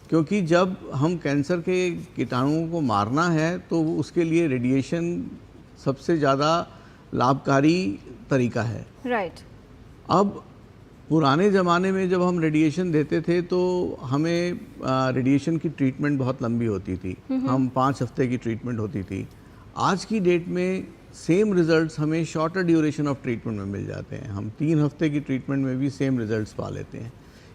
Speaker 3: क्योंकि जब हम कैंसर के कीटाणुओं को मारना है तो उसके लिए रेडिएशन सबसे ज़्यादा लाभकारी तरीका है।
Speaker 1: राइट।
Speaker 3: अब पुराने ज़माने में जब हम रेडिएशन देते थे तो हमें रेडिएशन की ट्रीटमेंट बहुत लंबी होती थी, हम 5 हफ्ते की ट्रीटमेंट होती थी। आज की डेट में सेम रिजल्ट्स हमें शॉर्टर ड्यूरेशन ऑफ ट्रीटमेंट में मिल जाते हैं। हम 3 हफ्ते की ट्रीटमेंट में भी सेम रिजल्ट्स पा लेते हैं।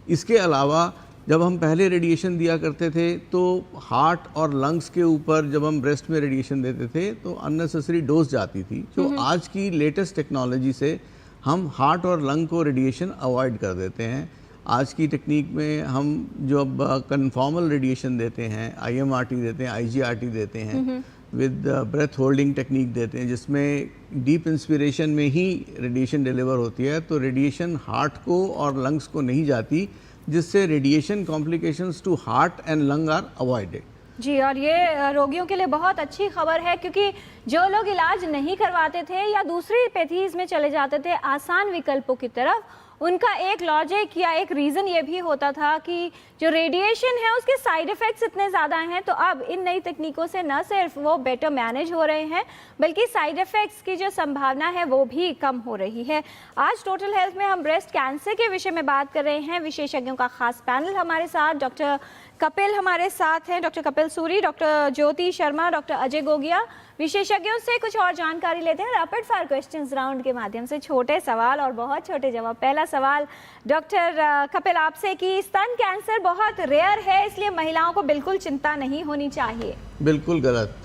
Speaker 3: इसके अलावा जब हम पहले रेडिएशन दिया करते थे तो हार्ट और लंग्स के ऊपर जब हम ब्रेस्ट में रेडिएशन देते थे तो अननेसेसरी डोज जाती थी, जो आज की लेटेस्ट टेक्नोलॉजी से हम हार्ट और लंग को रेडिएशन अवॉइड कर देते हैं। आज की टेक्निक में हम जो अब कन्फॉर्मल रेडिएशन देते हैं, IMRT देते हैं, IGRT देते हैं, विद ब्रेथ होल्डिंग टेक्निक देते हैं जिसमें डीप इंस्पिरेशन में ही रेडिएशन डिलीवर होती है। तो रेडिएशन हार्ट को और लंग्स को नहीं जाती जिससे radiation complications to heart and lung are avoided.
Speaker 1: जी, और ये रोगियों के लिए बहुत अच्छी खबर है, क्योंकि जो लोग इलाज नहीं करवाते थे या दूसरी पैथीज में चले जाते थे आसान विकल्पों की तरफ, उनका एक लॉजिक या एक रीज़न ये भी होता था कि जो रेडिएशन है उसके साइड इफ़ेक्ट्स इतने ज़्यादा हैं। तो अब इन नई तकनीकों से न सिर्फ वो बेटर मैनेज हो रहे हैं, बल्कि साइड इफ़ेक्ट्स की जो संभावना है वो भी कम हो रही है। आज टोटल हेल्थ में हम ब्रेस्ट कैंसर के विषय में बात कर रहे हैं। विशेषज्ञों का खास पैनल हमारे साथ, डॉक्टर कपिल हमारे साथ हैं, doctor Kapil Suri, doctor Jyoti Sharma, doctor Ajay Gogia. विशेषज्ञों से कुछ और जानकारी लेते हैं रैपिड फायर क्वेश्चंस राउंड के माध्यम से। छोटे सवाल और बहुत छोटे जवाब। पहला सवाल डॉक्टर कपिल आपसे कि स्तन कैंसर बहुत रेयर है, इसलिए महिलाओं को बिल्कुल चिंता नहीं होनी चाहिए।
Speaker 3: बिल्कुल गलत।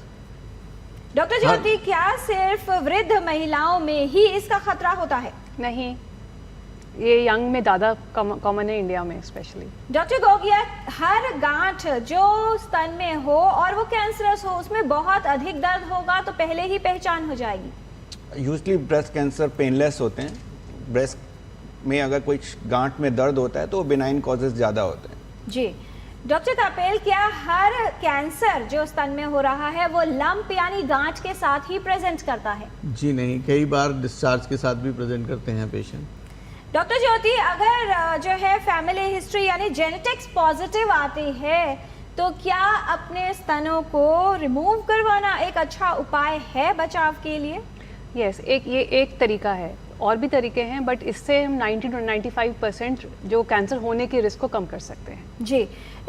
Speaker 1: डॉक्टर ज्योति, क्या सिर्फ वृद्ध महिलाओं में ही इसका खतरा होता है?
Speaker 4: नहीं, ये यंग में ज़्यादा कॉमन है, इंडिया में स्पेशली।
Speaker 1: डॉक्टर गोगिया, हर गांठ जो स्तन में हो और वो कैंसरस हो उसमें बहुत अधिक दर्द होगा तो पहले ही पहचान हो जाएगी?
Speaker 2: यूजली ब्रेस्ट कैंसर पेनलेस होते हैं। ब्रेस्ट में अगर कोई गांठ में दर्द होता है तो बिनाइन कॉजेज ज़्यादा होते हैं।
Speaker 1: जी। डॉक्टर कपिल, क्या हर कैंसर जो स्तन में हो रहा है वो लंप यानी गांठ के साथ ही प्रेजेंट करता है?
Speaker 3: जी नहीं, कई बार डिस्चार्ज के साथ भी प्रेजेंट करते हैं पेशेंट।
Speaker 1: डॉक्टर ज्योति, अगर जो है फैमिली हिस्ट्री यानी जेनेटिक्स पॉजिटिव आती है तो क्या अपने स्तनों को रिमूव करवाना एक अच्छा उपाय है बचाव के लिए?
Speaker 4: यस, ये एक तरीका है, और भी तरीके हैं, बट इससे हम 90 to 95% जो कैंसर होने के रिस्क को कम कर सकते हैं।
Speaker 1: जी।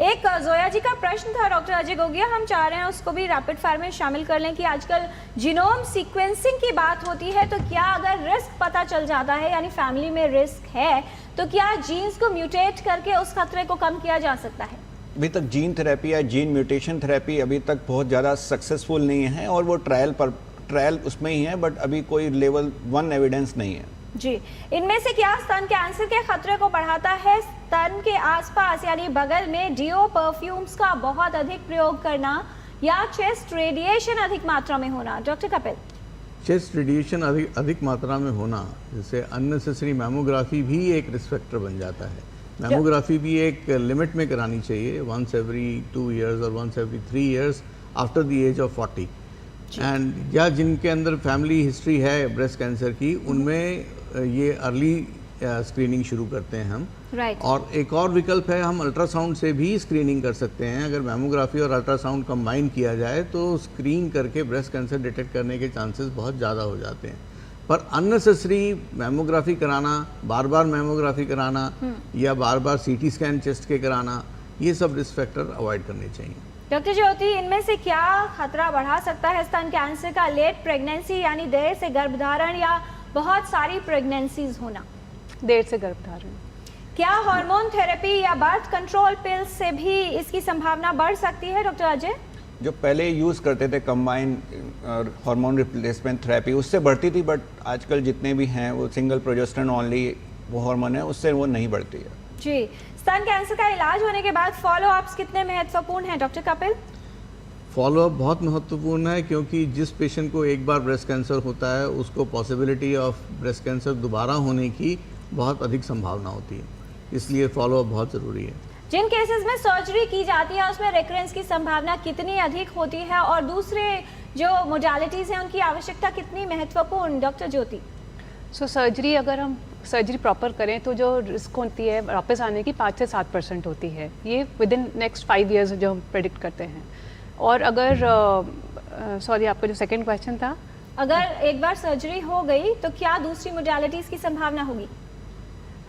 Speaker 1: एक जोया जी का प्रश्न था डॉक्टर अजय गोगिया, हम चाह रहे हैं उसको भी रैपिड फायर में शामिल कर लें कि आजकल जीनोम सीक्वेंसिंग की बात होती है, तो क्या अगर रिस्क पता चल जाता है यानी फैमिली में रिस्क है तो क्या जीन्स को म्यूटेट करके उस खतरे को कम किया जा सकता है?
Speaker 2: अभी तक जीन थेरेपी या जीन म्यूटेशन थेरेपी अभी तक बहुत ज़्यादा सक्सेसफुल नहीं है और वो ट्रायल उसमें ही है, बट अभी कोई लेवल 1 एविडेंस नहीं है।
Speaker 1: जी। इनमें से क्या स्तन कैंसर के खतरे को बढ़ाता है स्तन के आसपास यानी बगल में डीओ परफ्यूम्स का बहुत अधिक प्रयोग करना या चेस्ट रेडिएशन अधिक मात्रा में होना? डॉक्टर कपिल।
Speaker 3: चेस्ट रेडिएशन अधिक मात्रा में होना, जैसे अननेसेसरी मैमोग्राफी भी एक रिस्क फैक्टर बन जाता है। मैमोग्राफी भी एक लिमिट में करानी चाहिए, वंस एवरी 2 years और once every 3 years after the age of 40। And या जिनके अंदर फैमिली हिस्ट्री है ब्रेस्ट कैंसर की, उनमें ये अर्ली स्क्रीनिंग शुरू करते हैं हम।
Speaker 1: राइट।
Speaker 3: और एक और विकल्प है, हम अल्ट्रासाउंड से भी स्क्रीनिंग कर सकते हैं। अगर मैमोग्राफी और अल्ट्रासाउंड कंबाइन किया जाए तो स्क्रीन करके ब्रेस्ट कैंसर डिटेक्ट करने के चांसेस बहुत ज़्यादा हो जाते हैं। पर अननेसेसरी मैमोग्राफी कराना, बार बार मैमोग्राफी कराना या बार बार सीटी स्कैन चेस्ट के कराना, ये सब रिस्क फैक्टर अवॉइड करने चाहिए।
Speaker 1: डॉक्टर ज्योति, इनमें से क्या खतरा बढ़ा सकता है स्तन कैंसर का? लेट प्रेगनेंसी यानी देर से गर्भधारण या बहुत सारी प्रेगनेंसीज होना?
Speaker 4: देर से गर्भधारण।
Speaker 1: क्या हार्मोन थेरेपी या बर्थ कंट्रोल पिल्स से भी इसकी संभावना बढ़ सकती है? डॉक्टर अजय।
Speaker 2: जो पहले यूज़ करते थे कंबाइन हार्मोन रिप्लेसमेंट थेरेपी, उससे बढ़ती थी, बट आजकल जितने भी हैं वो सिंगल प्रोजेस्टेरोन ओनली वो हार्मोन है, उससे वो नहीं बढ़ती है।
Speaker 1: जी। स्तन कैंसर का इलाज होने के बाद फॉलो अप्स कितने महत्वपूर्ण हैं डॉक्टर कपिल?
Speaker 3: फॉलोअप बहुत महत्वपूर्ण है, क्योंकि जिस पेशेंट को एक बार ब्रेस्ट कैंसर होता है उसको पॉसिबिलिटी ऑफ ब्रेस्ट कैंसर दोबारा होने की बहुत अधिक संभावना होती है, इसलिए फॉलोअप बहुत ज़रूरी है।
Speaker 1: जिन केसेस में सर्जरी की जाती है उसमें रिकरेंस की संभावना कितनी अधिक होती है और दूसरे जो मोडालिटीज़ हैं उनकी आवश्यकता कितनी महत्वपूर्ण? डॉक्टर ज्योति।
Speaker 4: सर्जरी, अगर हम सर्जरी प्रॉपर करें तो जो रिस्क होती है वापस आने की 5 से 7% होती है, ये विद इन नेक्स्ट 5 years जो हम प्रेडिक्ट करते हैं। और अगर सॉरी, आपका जो सेकंड क्वेश्चन था,
Speaker 1: अगर एक बार सर्जरी हो गई तो क्या दूसरी मोडालिटीज़ की संभावना होगी?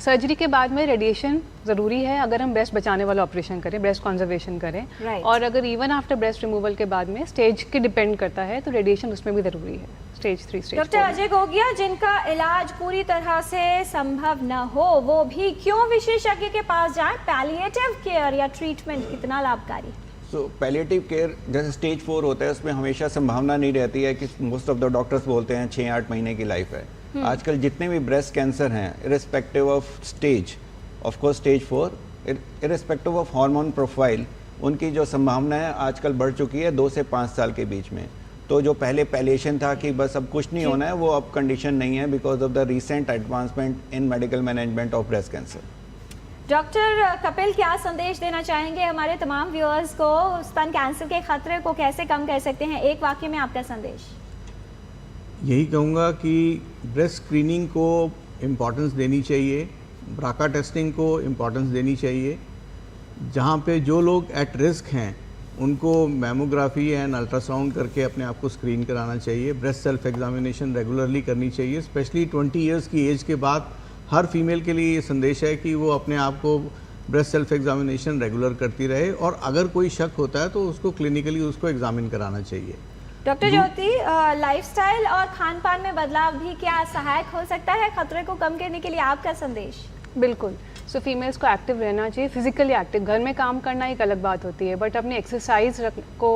Speaker 4: सर्जरी के बाद में रेडिएशन ज़रूरी है अगर हम ब्रेस्ट बचाने वाला ऑपरेशन करें, ब्रेस्ट कंजर्वेशन करें।
Speaker 1: Right.
Speaker 4: और अगर इवन आफ्टर ब्रेस्ट रिमूवल के बाद में स्टेज के डिपेंड करता है तो रेडिएशन उसमें भी ज़रूरी है, stage 3 stage 4।
Speaker 1: Doctor Ajay Gogia, जिनका इलाज पूरी तरह से संभव न हो वो भी क्यों विशेषज्ञ के पास जाएं? पैलिएटिव केयर या ट्रीटमेंट कितना लाभकारी?
Speaker 2: पैलिएटिव केयर जैसे स्टेज 4 होता है उसमें हमेशा संभावना नहीं रहती है कि मोस्ट ऑफ द डॉक्टर्स बोलते हैं 6-8 महीने की लाइफ है। आजकल जितने भी ब्रेस्ट कैंसर हैं, irrespective of stage, of course stage 4, irrespective of hormone profile, उनकी जो संभावना है आजकल बढ़ चुकी है 2 से 5 साल के बीच में। तो जो पहले पैलेशन था कि बस अब कुछ नहीं होना है, वो अब कंडीशन नहीं है because of the recent advancement in medical management of breast cancer.
Speaker 1: Doctor Kapil, क्या संदेश देना चाहेंगे हमारे तमाम व्यूअर्स को? स्तन कैंसर के खतरे को कैसे कम कर सकते हैं? एक वाक्य में आपका संदेश।
Speaker 3: यही कहूँगा कि ब्रेस्ट स्क्रीनिंग को इम्पोर्टेंस देनी चाहिए, ब्राका टेस्टिंग को इम्पोर्टेंस देनी चाहिए। जहाँ पे जो लोग एट रिस्क हैं उनको मैमोग्राफी एंड अल्ट्रासाउंड करके अपने आप को स्क्रीन कराना चाहिए। ब्रेस्ट सेल्फ एग्जामिनेशन रेगुलरली करनी चाहिए। स्पेशली 20 इयर्स की एज के बाद हर फीमेल के लिए ये संदेश है कि वो अपने आप को ब्रेस्ट सेल्फ एग्जामिनेशन रेगुलर करती रहे, और अगर कोई शक होता है तो उसको क्लिनिकली उसको एग्जामिन कराना चाहिए।
Speaker 1: डॉक्टर ज्योति, लाइफस्टाइल और खान पान में बदलाव भी क्या सहायक हो सकता है खतरे को कम करने के लिए? आपका संदेश।
Speaker 4: बिल्कुल। सो फीमेल्स को एक्टिव रहना चाहिए, फिजिकली एक्टिव। घर में काम करना एक अलग बात होती है, बट अपने एक्सरसाइज को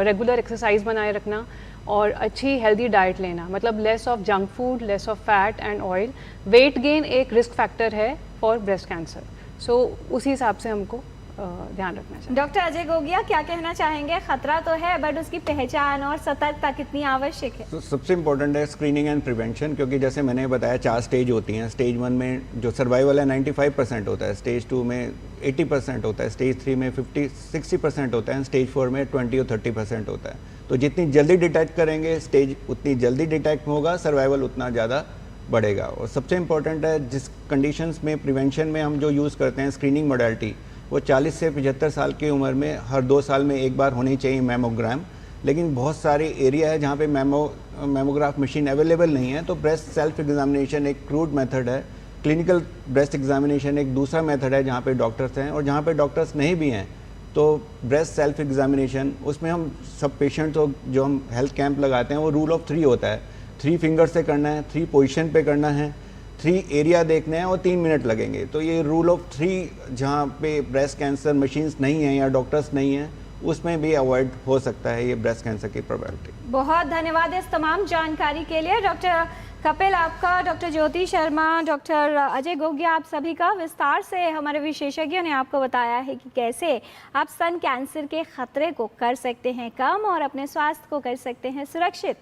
Speaker 4: रेगुलर एक्सरसाइज बनाए रखना और अच्छी हेल्दी डाइट लेना, मतलब less of junk food, less of fat and oil. Weight gain एक रिस्क फैक्टर है फॉर ब्रेस्ट कैंसर, सो उसी हिसाब से हमको ध्यान रखना चाहिए।
Speaker 1: डॉक्टर अजय गोगिया, क्या कहना चाहेंगे? खतरा तो है, बट उसकी पहचान और सतर्कता कितनी आवश्यक है?
Speaker 2: तो सबसे इम्पोर्टेंट है स्क्रीनिंग एंड प्रिवेंशन, क्योंकि जैसे मैंने बताया 4 स्टेज होती हैं। स्टेज 1 में जो सर्वाइवल है 95% होता है, स्टेज 2 में 80% होता है, स्टेज 3 में 50-60% होता है, स्टेज 4 में 20 और 30% होता है। तो जितनी जल्दी डिटेक्ट करेंगे स्टेज उतनी जल्दी डिटेक्ट होगा, सर्वाइवल उतना ज़्यादा बढ़ेगा। और सबसे इम्पोर्टेंट है जिस कंडीशंस में प्रिवेंशन में हम जो यूज़ करते हैं स्क्रीनिंग मोडालिटी, वो 40 से 75 साल की उम्र में हर 2 साल में एक बार होनी चाहिए मैमोग्राम। लेकिन बहुत सारे एरिया है जहाँ पे मैमोग्राफ मशीन अवेलेबल नहीं है, तो ब्रेस्ट सेल्फ एग्जामिनेशन एक क्रूड मेथड है। क्लिनिकल ब्रेस्ट एग्जामिनेशन एक दूसरा मेथड है जहाँ पे डॉक्टर्स हैं, और जहाँ पे डॉक्टर्स नहीं भी हैं तो ब्रेस्ट सेल्फ एग्जामिनेशन, उसमें हम सब पेशेंट को जो हम हेल्थ कैंप लगाते हैं वो रूल ऑफ 3 होता है। 3 फिंगर से करना है, 3 पोजीशन पे करना है, 3 एरिया देखने हैं और 3 मिनट लगेंगे। तो ये रूल ऑफ 3 जहाँ पे ब्रेस्ट कैंसर मशीन्स नहीं हैं या डॉक्टर्स नहीं हैं, उसमें भी अवॉइड हो सकता है ये ब्रेस्ट कैंसर की प्रोबेबिलिटी।
Speaker 1: बहुत धन्यवाद इस तमाम जानकारी के लिए डॉक्टर कपिल आपका, डॉक्टर ज्योति शर्मा, डॉक्टर अजय गोगिया, आप सभी का। विस्तार से हमारे विशेषज्ञों ने आपको बताया है कि कैसे आप स्तन कैंसर के खतरे को कर सकते हैं कम और अपने स्वास्थ्य को कर सकते हैं सुरक्षित।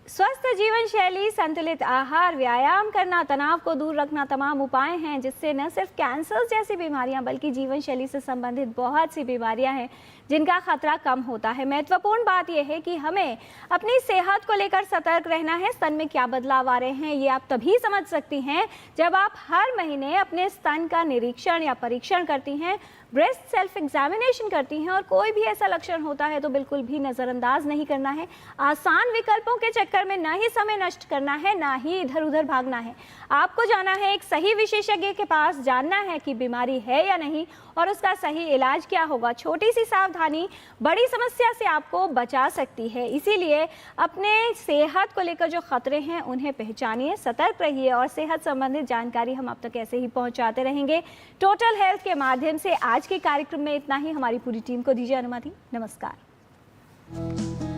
Speaker 1: स्वस्थ जीवन शैली, संतुलित आहार, व्यायाम करना, तनाव को दूर रखना तमाम उपाय हैं जिससे न सिर्फ कैंसर जैसी बीमारियां बल्कि जीवन शैली से संबंधित बहुत सी बीमारियां हैं जिनका खतरा कम होता है। महत्वपूर्ण बात यह है कि हमें अपनी सेहत को लेकर सतर्क रहना है। स्तन में क्या बदलाव आ रहे हैं ये आप तभी समझ सकती हैं जब आप हर महीने अपने स्तन का निरीक्षण या परीक्षण करती हैं, ब्रेस्ट सेल्फ एग्जामिनेशन करती हैं, और कोई भी ऐसा लक्षण होता है तो बिल्कुल भी नज़रअंदाज नहीं करना है। आसान विकल्पों के चक्कर में ना ही समय नष्ट करना है, ना ही इधर उधर भागना है। आपको जाना है एक सही विशेषज्ञ के पास, जानना है कि बीमारी है या नहीं और उसका सही इलाज क्या होगा। छोटी सी सावधानी बड़ी समस्या से आपको बचा सकती है। इसीलिए अपने सेहत को लेकर जो खतरे हैं उन्हें पहचानिए, सतर्क रहिए और सेहत संबंधित जानकारी हम आप तक ऐसे ही पहुंचाते रहेंगे टोटल हेल्थ के माध्यम से। आज के कार्यक्रम में इतना ही। हमारी पूरी टीम को दीजिए अनुमति। नमस्कार।